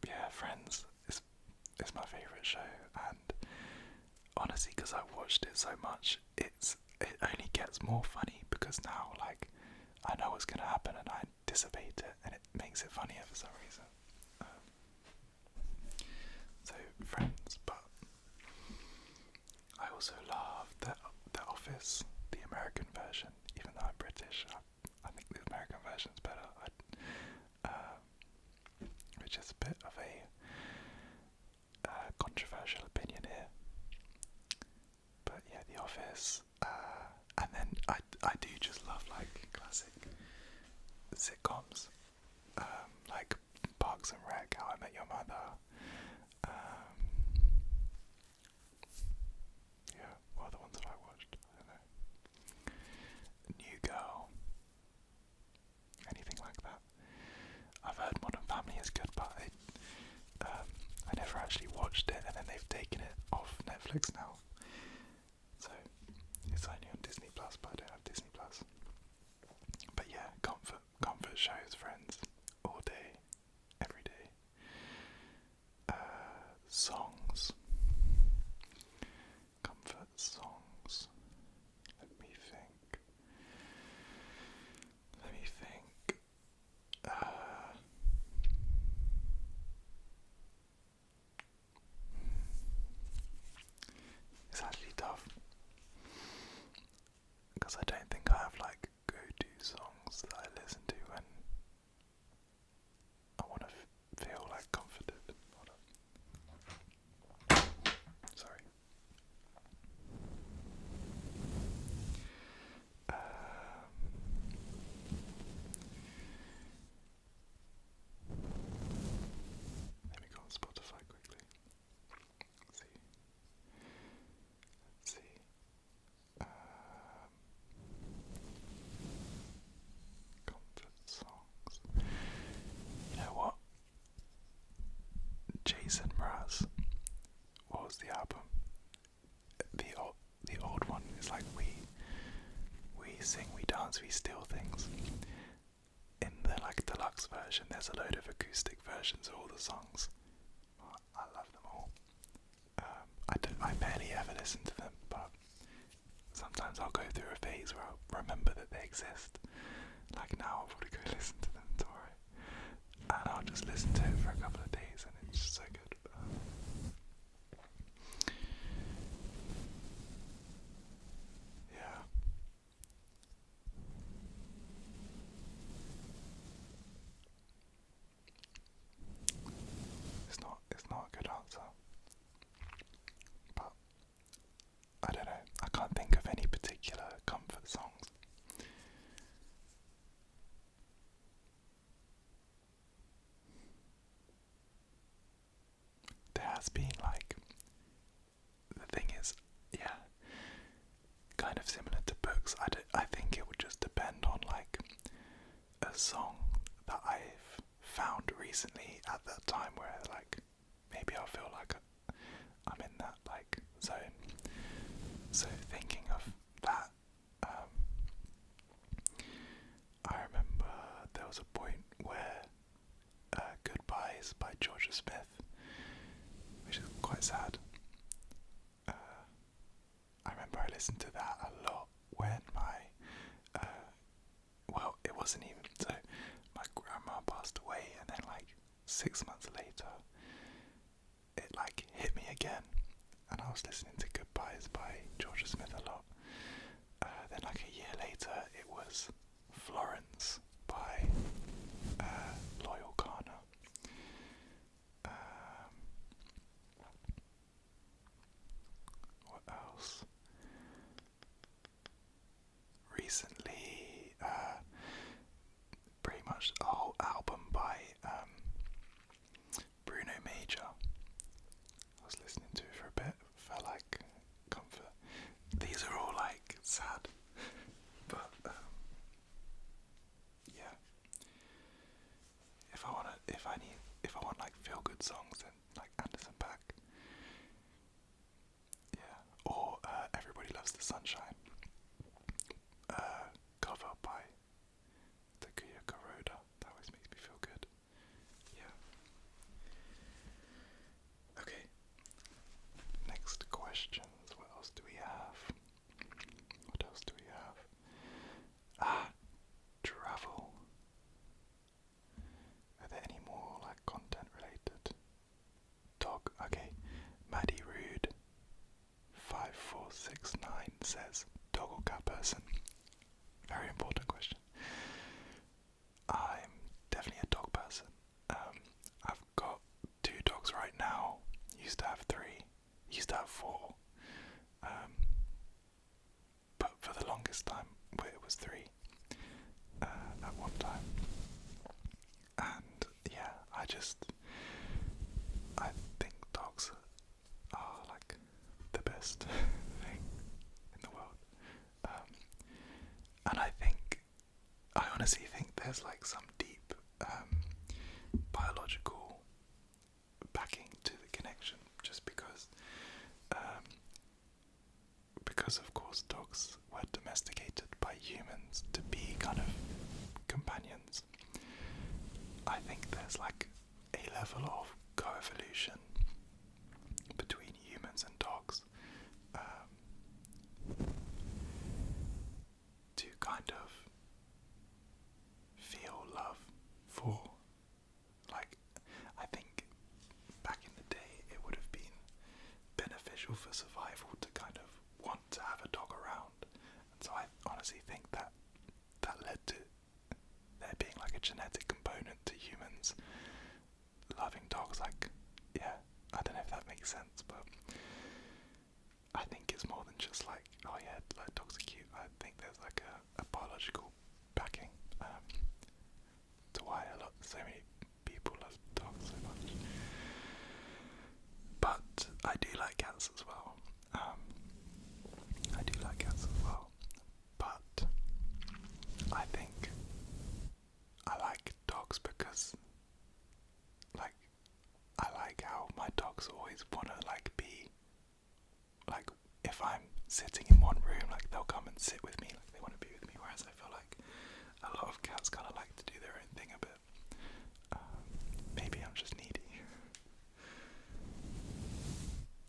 Yeah, Friends is my favourite show, and honestly, because I've watched it so much, it only gets more funny, because now like I know what's gonna happen and I anticipate it, and it makes it funnier for some reason. So Friends, but I also love the Office, the American version. Even though I'm British, I think the American version's better. Which is a bit of a controversial opinion here, but yeah, The Office, and then I do just love like classic sitcoms, like Parks and Rec, How I Met Your Mother. Yeah, what other ones have I watched? I don't know. New Girl, anything like that. I've heard Modern Family is good, but I never actually watched it, and then they've taken it off Netflix now. So it's only on Disney Plus, but I don't have Disney Plus. But yeah, comfort shows, Friends, all day, every day. Songs, comfort songs. Let me think. It's actually tough, because I don't think I have like go-to songs that I listen to when I want to feel like comforted. Sorry. Let me go on Spotify quickly. Let's see. Comfort songs. You know what? Jason Mraz. What was the album? The old one is like we sing, we dance, we steal things. In the like deluxe version, there's a load of acoustic versions of all the songs. I love them all. I barely ever listen to them, but sometimes I'll go through a phase where I'll remember that they exist. Like now, I'll probably go listen to them tomorrow, and I'll just listen to it for a couple of days, and it's just so good. Yeah. 6 months later, it like hit me again, and I was listening to Goodbyes by Georgia Smith a lot. Then like a year later, it was Florence by Loyal Kana. What else? Recently, pretty much a whole album by Bruno Major. I was listening to it for a bit, felt like comfort. These are all like sad, but yeah. If I want like feel good songs, then like Anderson .Paak. Yeah, or Everybody Loves the Sunshine. Cover by Takuya Kuroda. That always makes me feel good. Yeah. Okay. Next questions. What else do we have? Travel. Are there any more like content related? Dog. Okay. Maddie Rude 5469 says, dog or cat person? Very important question. I'm definitely a dog person. I've got 2 dogs right now. Used to have 3. Used to have 4. But for the longest time, it was 3 at one time. And yeah, I think dogs are like the best thing in the world. And I honestly think there's like some deep biological backing to the connection, just because of course dogs were domesticated by humans to be kind of companions. I think there's like a level of co-evolution between humans and dogs, to kind of feel love for, like, I think back in the day it would have been beneficial for survival to kind of want to have a dog around, and so I honestly think that led to there being like a genetic component to humans loving dogs. Like, yeah, I don't know if that makes sense, but I think it's more than just like, oh yeah, like dogs are cute. I think there's like a biological backing to why so many people love dogs so much. But I do like cats as well. But I think I like dogs because, like, I like how my dogs always wanna like be, like, if I'm sitting in one room, like they'll come and sit with me, like they want to be with me. Whereas I feel like a lot of cats kind of like to do their own thing a bit. Maybe I'm just needy.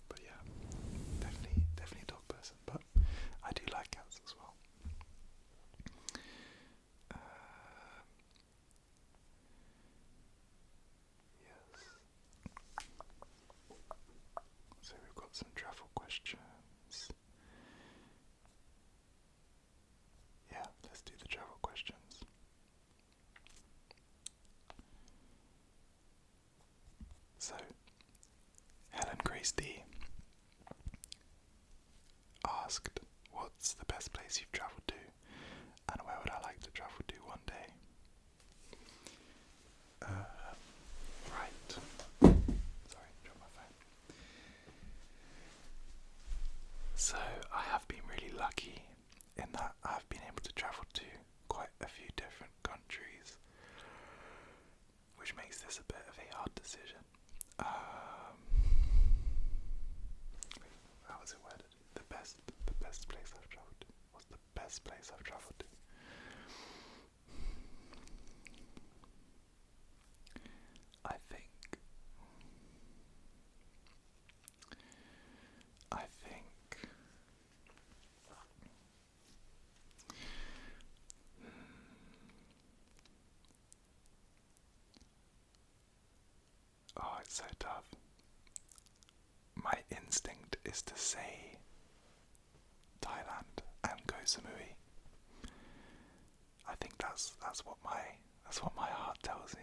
But yeah, definitely a dog person. But I do like cats as well. Yes. So we've got some travel questions. Yeah, let's do the travel questions. So, Helen Grace D asked, what's the best place you've travelled to, and where would I like to travel to one day? Right. Sorry, dropped my phone. So, I have been really lucky in that I've been able to travel to quite a few different countries, which makes this a bit of a hard decision. How was it worded? The best place I've travelled to. What's the best place I've travelled to? I think so tough. My instinct is to say Thailand and Koh Samui. I think that's what my heart tells me.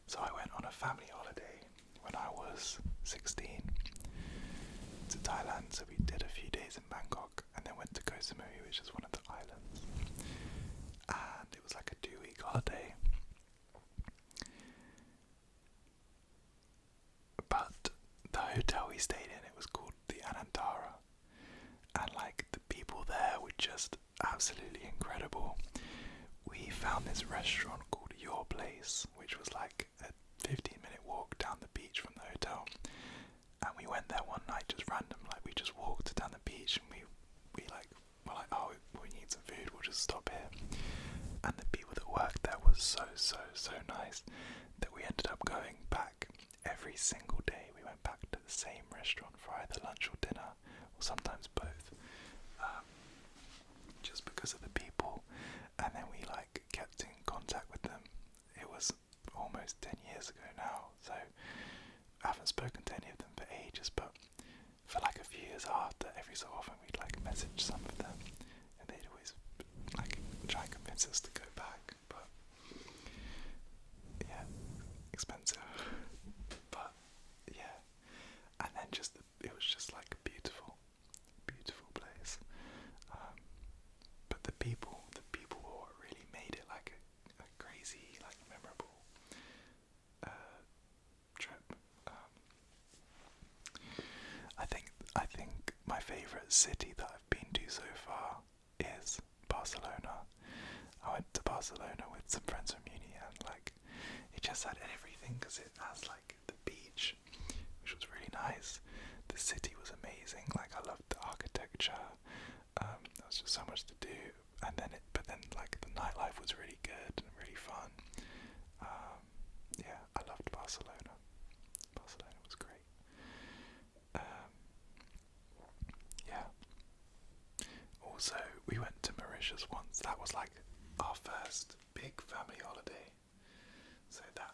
So I went on a family holiday when I was 16 to Thailand. So we did a few days in Bangkok and then went to Koh Samui, which is one of the islands. And it was like a 2-week holiday. But the hotel we stayed in, it was called the Anantara. And like the people there were just absolutely incredible. We found this restaurant called Your Place, which was like a 15-minute walk down the beach from the hotel. And we went there one night just random, like we just walked down the beach and we were like, oh, we need some food, we'll just stop here. And the people that worked there was so nice that we ended up going back every single day. We went back to the same restaurant for either lunch or dinner, or sometimes both, just because of the people. And then we like kept in contact with them. It was almost 10 years ago now, so I haven't spoken to any of them for ages, but for like a few years after, every so often we'd like message some of them, and they'd always like try and convince us to go back, but yeah, expensive. But yeah, and then it was just like a beautiful place. But the people were what really made it like a crazy, like memorable trip. I think my favourite city that I've been to so far is Barcelona. I went to Barcelona with some friends from uni, and like it just had everything because it has like the beach, which was really nice. The city was amazing. Like I loved the architecture. There was just so much to do, and then like the nightlife was really good and really fun. Yeah, I loved Barcelona. Barcelona was great. Yeah. Also, we went to Mauritius once. That was like our first big family holiday. So that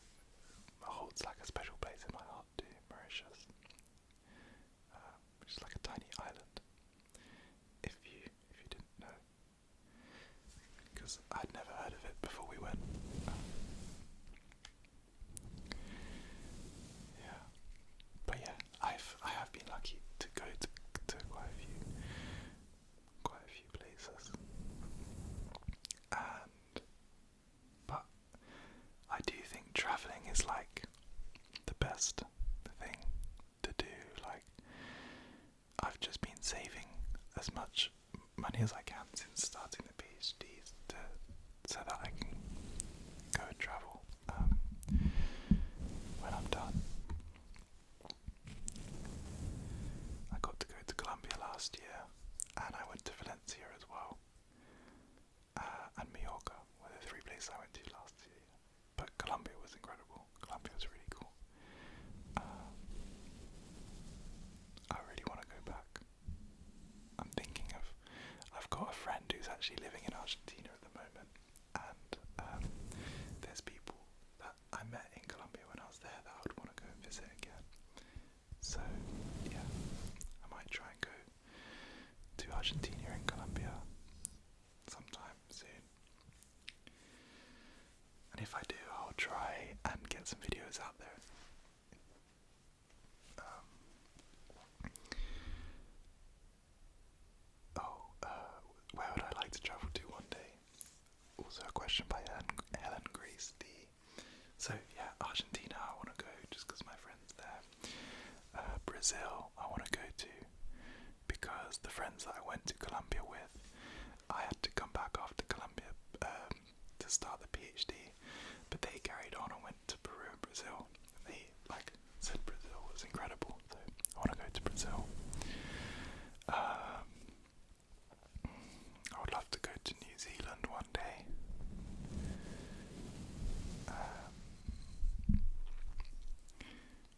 holds like a special place in my heart too, Mauritius. Which is like a tiny island. If you didn't know. Because I'd never heard of it before we went. Yeah. But yeah, I have been lucky to go to quite a few places. But I do think travelling is like the best thing to do. Like I've just been saving as much money as I can since starting the PhD so that I can go and travel when I'm done. I got to go to Colombia last year, and I went to Valencia as well, and Mallorca were the 3 places I went to last year. But Colombia was incredible. Colombia was really cool. I really want to go back. I've got a friend who's actually living in Argentina at the moment, and there's people that I met in Colombia when I was there that I would want to go and visit again. So yeah, I might try and go to Argentina and Colombia sometime soon. And if I do, I'll try and get some videos out there. Where would I like to travel to one day? Also a question by Helen Grace D. So yeah, Argentina I want to go just because my friend's there. Brazil I want to go to because the friends that I went to Colombia with, I had to come back after Colombia to start the PhD, but they carried on and went to Peru and Brazil. And they said Brazil was incredible, so I want to go to Brazil. I would love to go to New Zealand one day.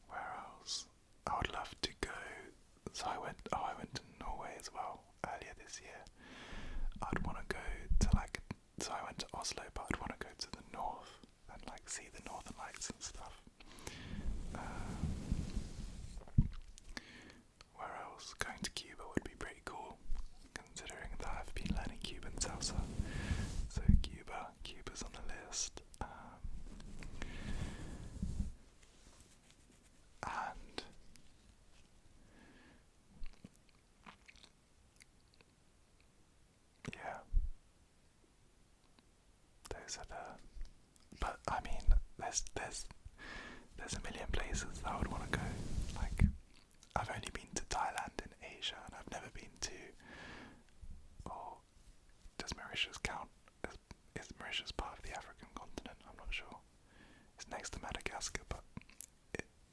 Where else? I would love to go. So I went to Norway as well earlier this year. I'd want to go to so I went to Oslo, but I'd want to go to the north and see the northern lights and stuff. there's a million places that I would want to go. Like, I've only been to Thailand in Asia, and I've never been to. Or does Mauritius count? Is Mauritius part of the African continent? I'm not sure. It's next to Madagascar, but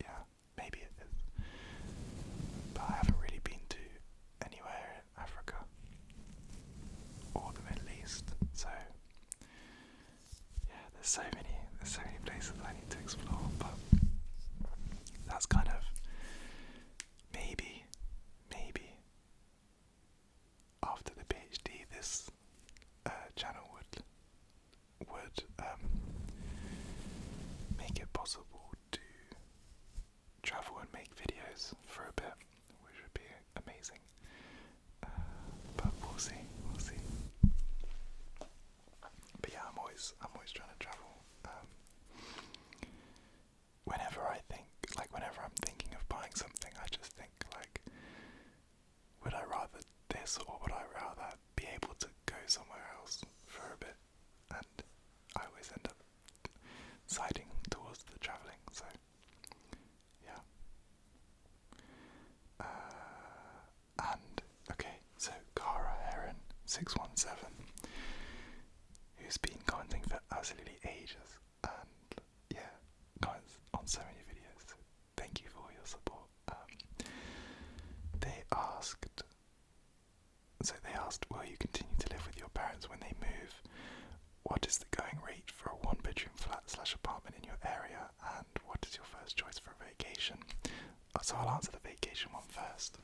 yeah, maybe it is. But I haven't really been to anywhere in Africa or the Middle East, so yeah, there's so many places I need to explore. But that's kind of maybe after the PhD, this channel would make it possible to travel and make videos for a bit, which would be amazing. But we'll see. But yeah, I'm always trying to travel. Whenever I'm thinking of buying something, I just think like, would I rather this or would I rather be able to go somewhere else for a bit? And I always end up siding towards the travelling, so yeah. And okay, so Cara Heron 617, who's been commenting for absolutely ages, and yeah, comments on so many videos. So thank you for all your support. They asked, will you continue to live with your parents when they move? What is the going rate for a one-bedroom flat/apartment in your area? And what is your first choice for a vacation? So I'll answer the vacation one first.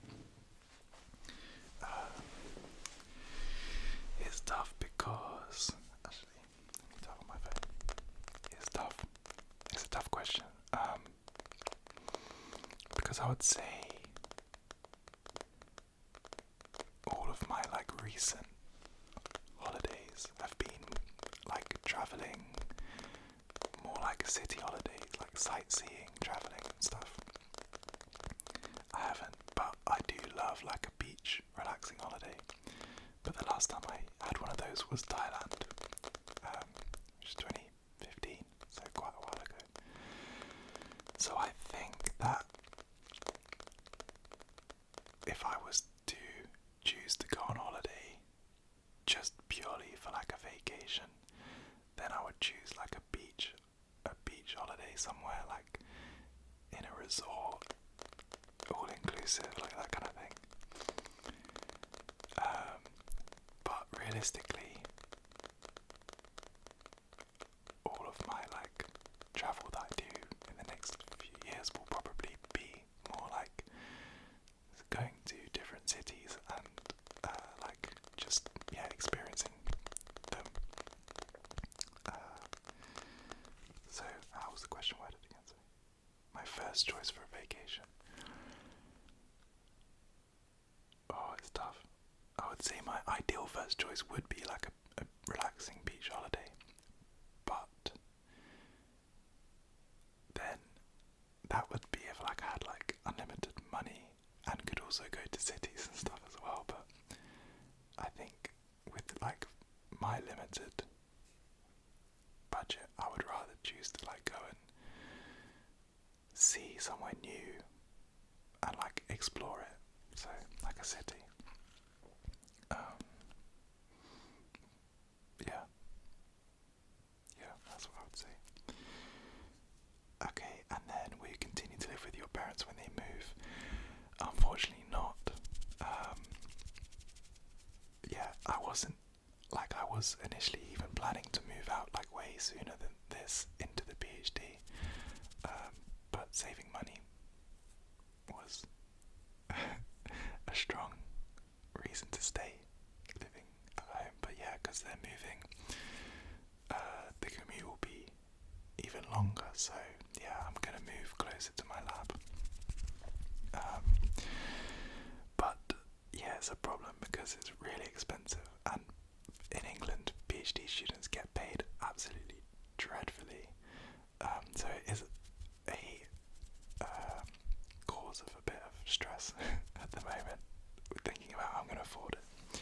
It's tough because... Actually, let me tap on my phone. It's tough. It's a tough question. Because I would say all of my recent holidays have been travelling, more like a city holidays, like sightseeing, travelling and stuff. I haven't, but I do love a beach relaxing holiday. But the last time I had one of those was Thailand, which is 2015, so quite a while ago. So I think that if I was to choose to go on holiday just purely for a vacation, then I would choose a beach holiday somewhere in a resort, all inclusive, that kind of thing. But realistically, all of my travel that I do in the next few years will probably be more going to different cities and just experiencing them. So how was the question worded again? Sorry. My first choice for a vacation. Oh, it's tough. I would say my ideal first choice would be a relaxing beach holiday, but then that would be if I had unlimited money and could also go to cities and stuff as well. But I think with my limited budget, I would rather choose to go and see somewhere new and explore it. So a city. Yeah, that's what I would say. Okay, and then will you continue to live with your parents when they move? Unfortunately not. Yeah, I wasn't, I was initially even planning to move out way sooner than this into the PhD, but saving money was a strong reason to stay living at home. But yeah, because they're moving, the commute will be even longer, so yeah, I'm gonna move closer to my lab. But yeah, it's a problem because it's really expensive, and in England, PhD students get paid absolutely dreadfully. So it is a cause of a bit of stress at the moment, thinking about how I'm going to afford it.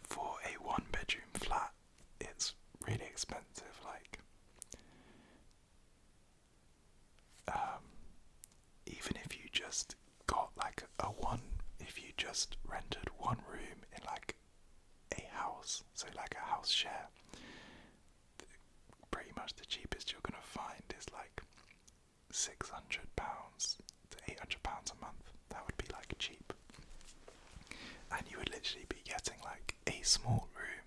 For a one-bedroom flat, it's really expensive. just rented one room in like a house, so like a house share, pretty much the cheapest you're gonna find is like £600 to £800 a month. That would be like cheap, and you would literally be getting like a small room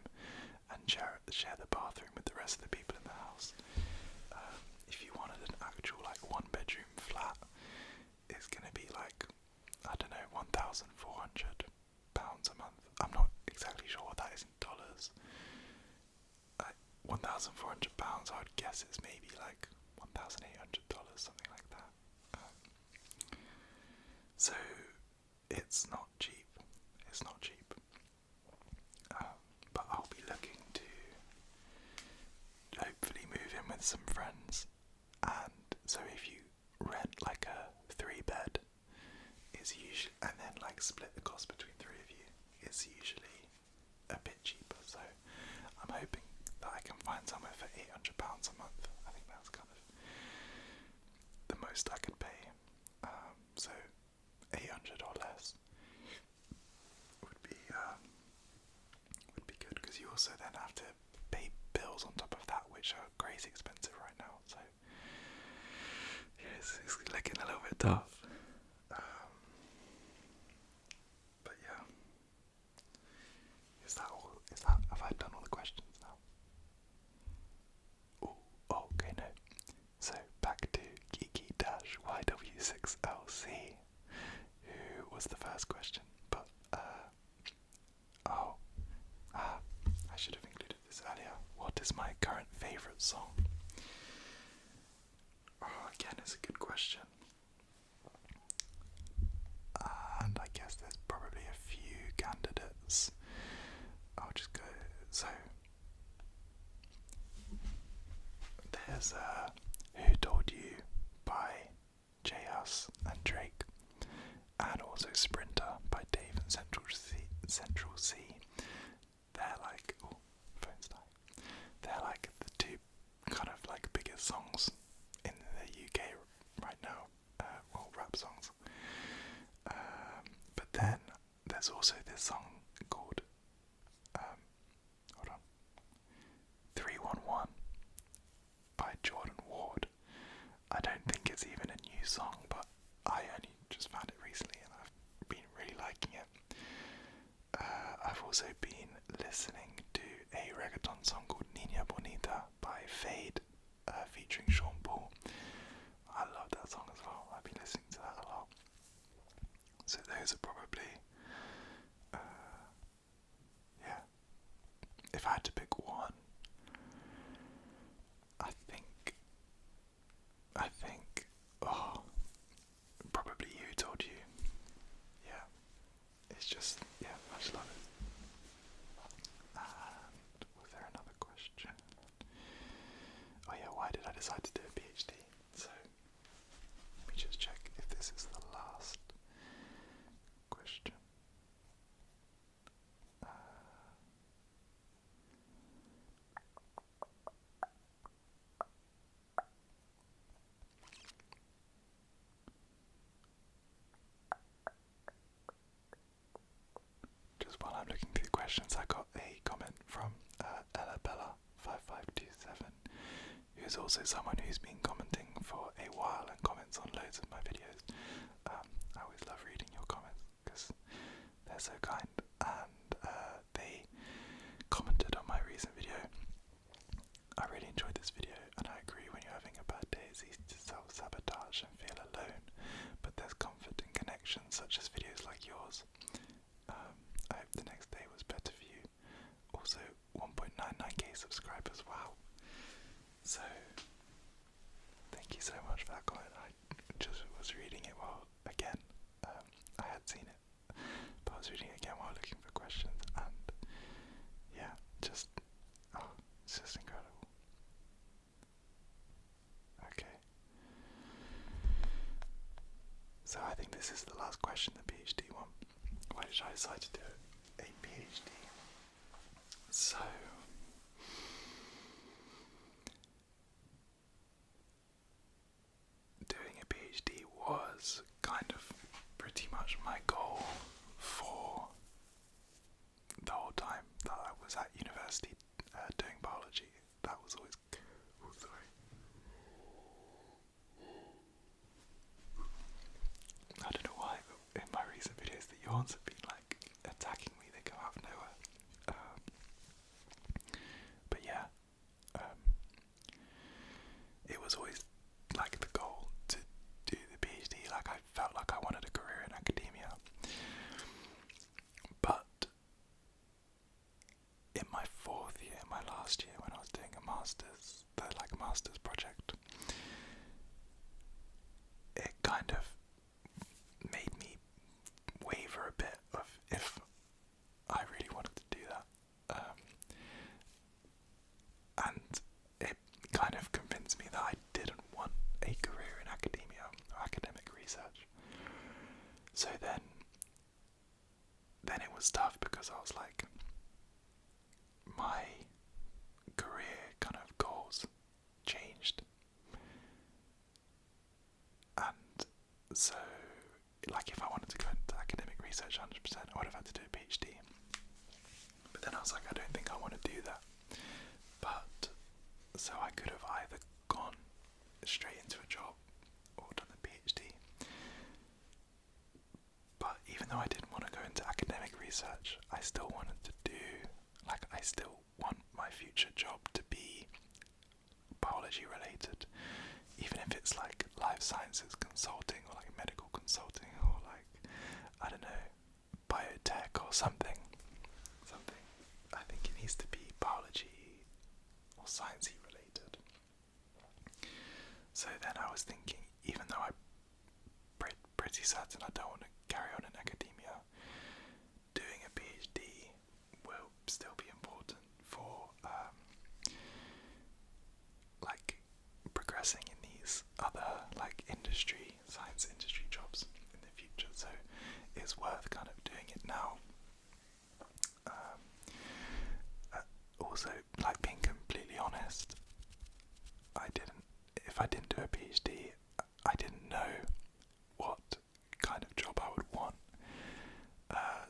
and share the bathroom with the rest of the people in the house. If you wanted an actual like one bedroom flat, it's gonna be like, I don't know, £1,400 a month. I'm not exactly sure what that is in dollars. £1,400, I would guess it's maybe like $1,800, something like that. So it's not cheap. It's not cheap. But I'll be looking to hopefully move in with some friends, and so if you rent like a 3-bed, it's usually, and then like split the cost between 3 of you, it's usually a bit cheaper. So I'm hoping that I can find somewhere for £800 a month. I think that's kind of the most I could pay. So 800 or less would be good, because you also then have to pay bills on top of that, which are crazy expensive right now. So yeah, it's looking a little bit tough. But yeah, is that all? Have I done all the questions now? Oh, okay, no. So back to Geeky-YW6LC, who was the first question, but I should have included this earlier. What is my current favourite song? Again, it's a good question. And I guess there's probably a few candidates. I'll just go. So there's Who Told You by J-Hus and Drake, and also Sprinter by Dave and Central C. They're like, phone's dying. They're like the two kind of like biggest songs in the UK right now, rap songs. But then there's also this song called, hold on, 311 by Jordan Ward. I don't think it's even a new song, but I only just found it recently and I've been really liking it. I've also been listening to a reggaeton song called Niña Bonita by Fade, featuring Sean Paul. I love that song as well. I've been listening to that a lot. So those are probably, yeah. If I had to pick one, I think, probably Who Told You. Yeah, it's just, yeah, I just love it. And was there another question? Oh yeah, why did I decide to do a PhD? So, let me just check if this is the last question. Just while I'm looking through the questions, I got a comment from Ellabella5527, who's also someone who's been commenting for a while and comments on loads of my videos. I always love reading your comments because they're so kind, and they commented on my recent video. I really enjoyed this video, and I agree, when you're having a bad day it's easy to self-sabotage and feel alone, but there's comfort in connections such as videos like yours. I hope the next day was better for you. Also 1.99k subscribers, wow. So thank you so much for that comment. I just was reading it again. I had seen it, but I was reading it again while looking for questions, and yeah, it's just incredible. Okay. So I think this is the last question, the PhD one. Why did I decide to do a PhD? So, doing a PhD was kind of pretty much my goal for was at university doing biology, that was always. Oh, sorry. I don't know why, but in my recent videos, the yawns have been like attacking me. They come out of nowhere. But yeah, it was always like the goal to do the PhD. Like I felt like I wanted a career in academia. But in my fourth year, my last year, when I was doing a master's, master's project, it kind of made me waver a bit of if I really wanted to do that. And it kind of convinced me that I didn't want a career in academia or academic research. So then it was tough because I was like, my career kind of goals changed. And so, like, if I wanted to go into academic research 100%, I would have had to do a PhD. But then I was like, I don't think I want to do that. But, so I could have either gone straight into a job or done the PhD. But even though I didn't want to go into academic research, I still wanted to I still want my future job to be biology related. Even if it's like life sciences consulting or like medical consulting or like, I don't know, biotech or something. I think it needs to be biology or sciencey related. So then I was thinking, even though I'm pretty certain I don't want to carry on in academia, doing a PhD will still be important for like progressing in these other like science industry jobs in the future. So it's worth kind of doing it now. Also, like, being completely honest, if I didn't do a PhD, I didn't know what kind of job I would want.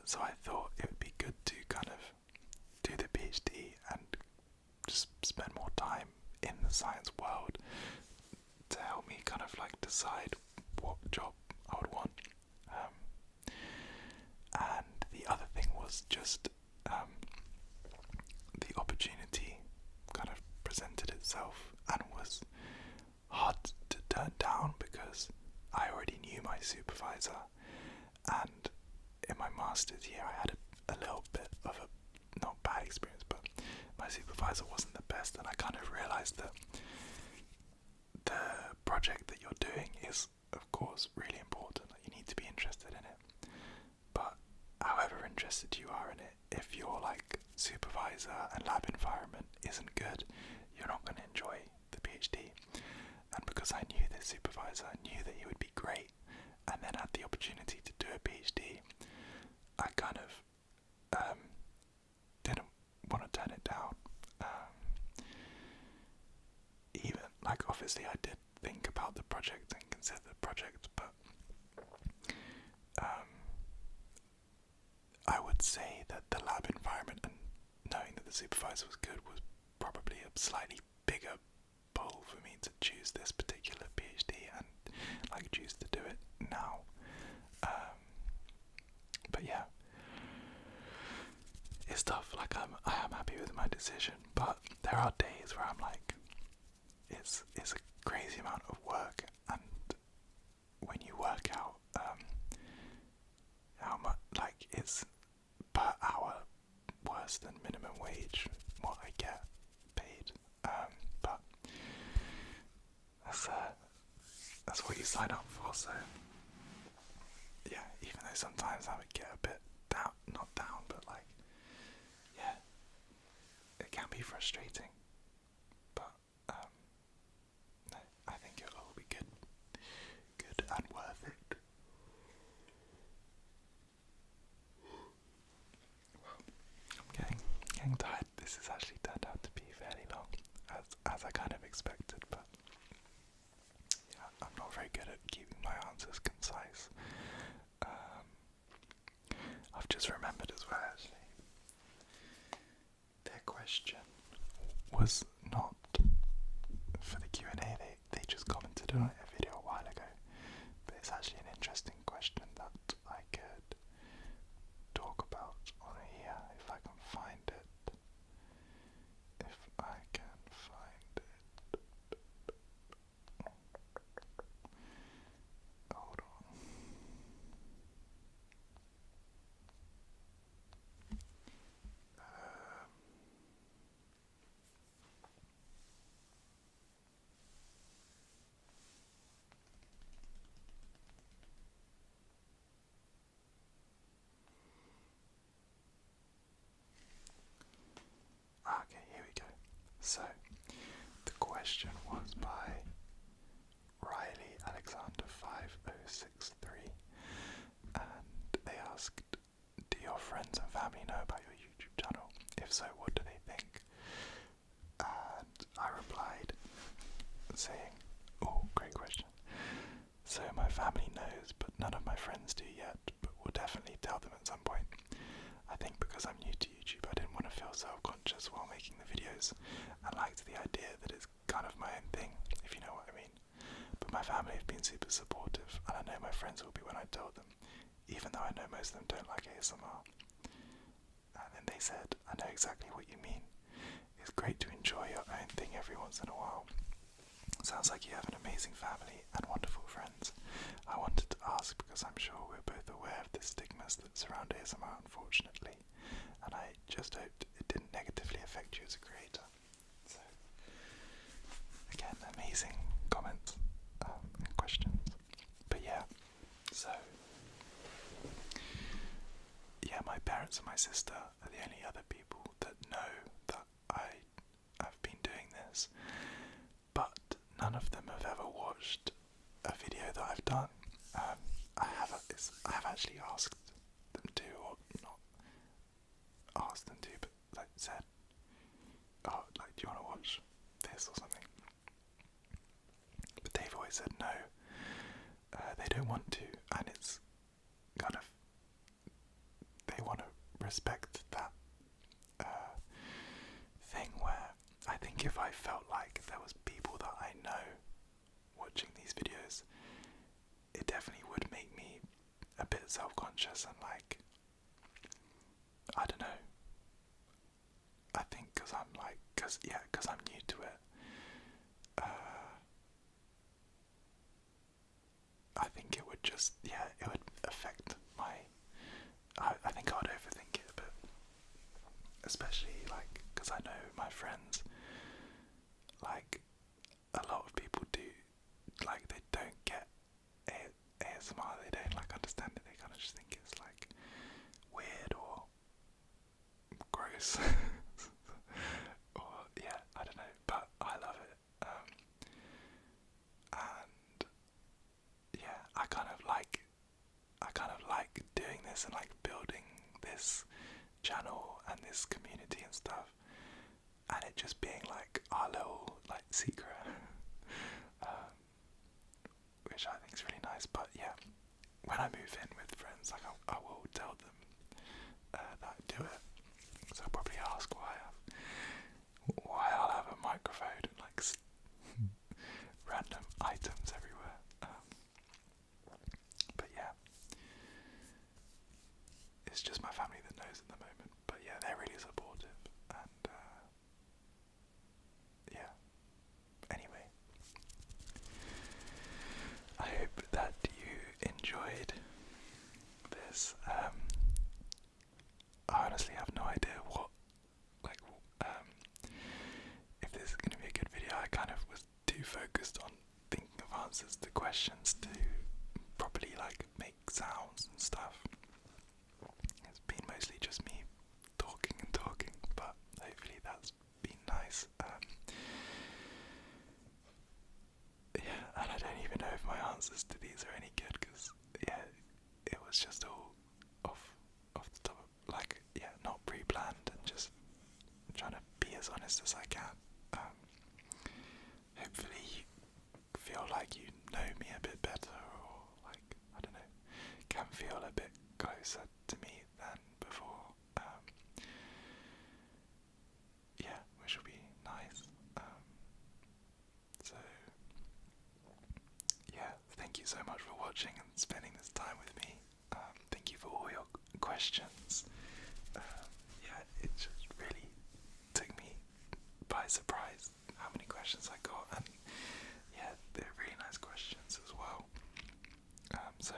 So I thought it would be good to kind of do the PhD and just spend more time in the science world to help me kind of like decide what job I would want. And the other thing was just the opportunity kind of presented itself and was hard to turn down because I already knew my supervisor, and in my master's year I had a little bit of a not bad experience, but my supervisor wasn't the best, and I kind of realised that the project that you're doing is of course really important, like you need to be interested in it, but however interested you are in it, if your like supervisor and lab environment isn't good, you're not going to enjoy the PhD. And because I knew this supervisor, I knew that he would be great, and then had the opportunity to do a PhD, I kind of didn't want to turn it down. Even like, obviously I did think about the project and consider the project, but I would say that the lab environment and knowing that the supervisor was good was probably a slightly bigger pull for me to choose this particular PhD and like choose to do it now. But yeah, it's tough. Like I am happy with my decision, but there are days where I'm like, it's a crazy amount of work, and when you work out how much, like, it's per hour worse than minimum wage what I get paid, but that's what you sign up for. So yeah, even though sometimes I would get a bit down, not down, but like, yeah, it can be frustrating, but no, I think it'll all be good and worth it. Well, I'm getting tired. This has actually turned out to be fairly long, as I kind of expected, but yeah, I'm not very good at keeping my answers concise. I've just remembered as well, actually. question was not for the Q&A, they just commented on a video a while ago, but it's actually an interesting question that I could talk about on here if I can find it. Hold on. Okay, here we go. So, the question was by Riley Alexander 5063, and they asked, do your friends and family know about your YouTube channel? If so, what do they think? And I replied saying, oh, great question. So my family knows, but none of my friends do yet, but we'll definitely tell them at some point. I think because I'm new to YouTube, I didn't want to feel self-conscious while making the videos, and liked the idea that it's kind of my own thing, if you know what I mean. But my family have been super supportive, and I know my friends will be when I tell them, even though I know most of them don't like ASMR. And then they said, I know exactly what you mean. It's great to enjoy your own thing every once in a while. Sounds like you have an amazing family and wonderful friends. I wanted to ask because I'm sure we're both aware of the stigmas that surround ASMR, unfortunately, and I just hoped it didn't negatively affect you as a creator. So, again, amazing comments and questions. But yeah, so yeah, my parents and my sister are the only other people that know that I've been doing this, but none of them have ever watched a video that I've done. I have actually asked them to, or not asked them to, but like said, oh, like, do you want to watch this or something? But they've always said no, they don't want to, and it's kind of, they want to respect that thing where I think if I felt like there was people that I know watching these videos, it definitely would make me a bit self-conscious and like, I don't know, I think because I'm new to it, I think it would just, it would affect my, I think I would overthink it a bit, especially like, because I know my friends, like, a lot of people do, like, they don't get ASMR, they don't like understand it, they kind of just think it's like weird or gross or I don't know, but I love it, and I kind of like doing this and like building this channel and this community and stuff, and it just being like our little like secret, which I think is really nice. But yeah, when I move in with friends, like I will tell them that I do it. So I'll probably ask why I'll have a microphone and like random items everywhere. But yeah, it's just my family that knows at the moment. But yeah, they're really supportive, and anyway, I hope that you enjoyed this. I honestly have no idea if this is going to be a good video. I kind of was too focused on thinking of answers to questions to properly like make sounds and stuff. It's been mostly just me talking and talking, but hopefully that's been nice. And I don't even know if my answers to these are any good, because it was just all off the top of, like, not pre-planned, and just trying to be as honest as I can. Hopefully you feel like you know me a bit better, or like, I don't know, can feel a bit closer to me than before. watching and spending this time with me. Thank you for all your questions. Yeah, it just really took me by surprise how many questions I got, and yeah, they're really nice questions as well. So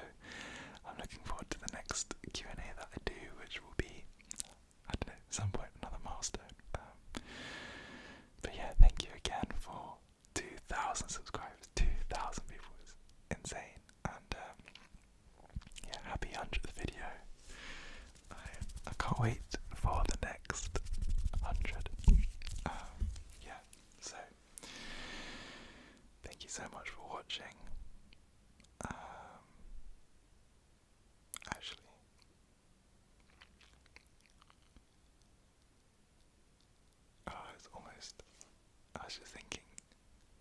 I'm looking forward to the next Q&A that I do, which will be, I don't know, at some point another milestone. But yeah, thank you again for 2,000 subscribers. 2,000 people is insane, and yeah, happy 100th video. I can't wait for the next 100. Yeah, so thank you so much for watching. Actually, I was just thinking,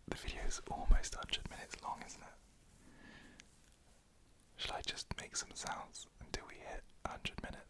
the video is almost 100 minutes long, isn't it? Should I just make some sounds until we hit 100 minutes?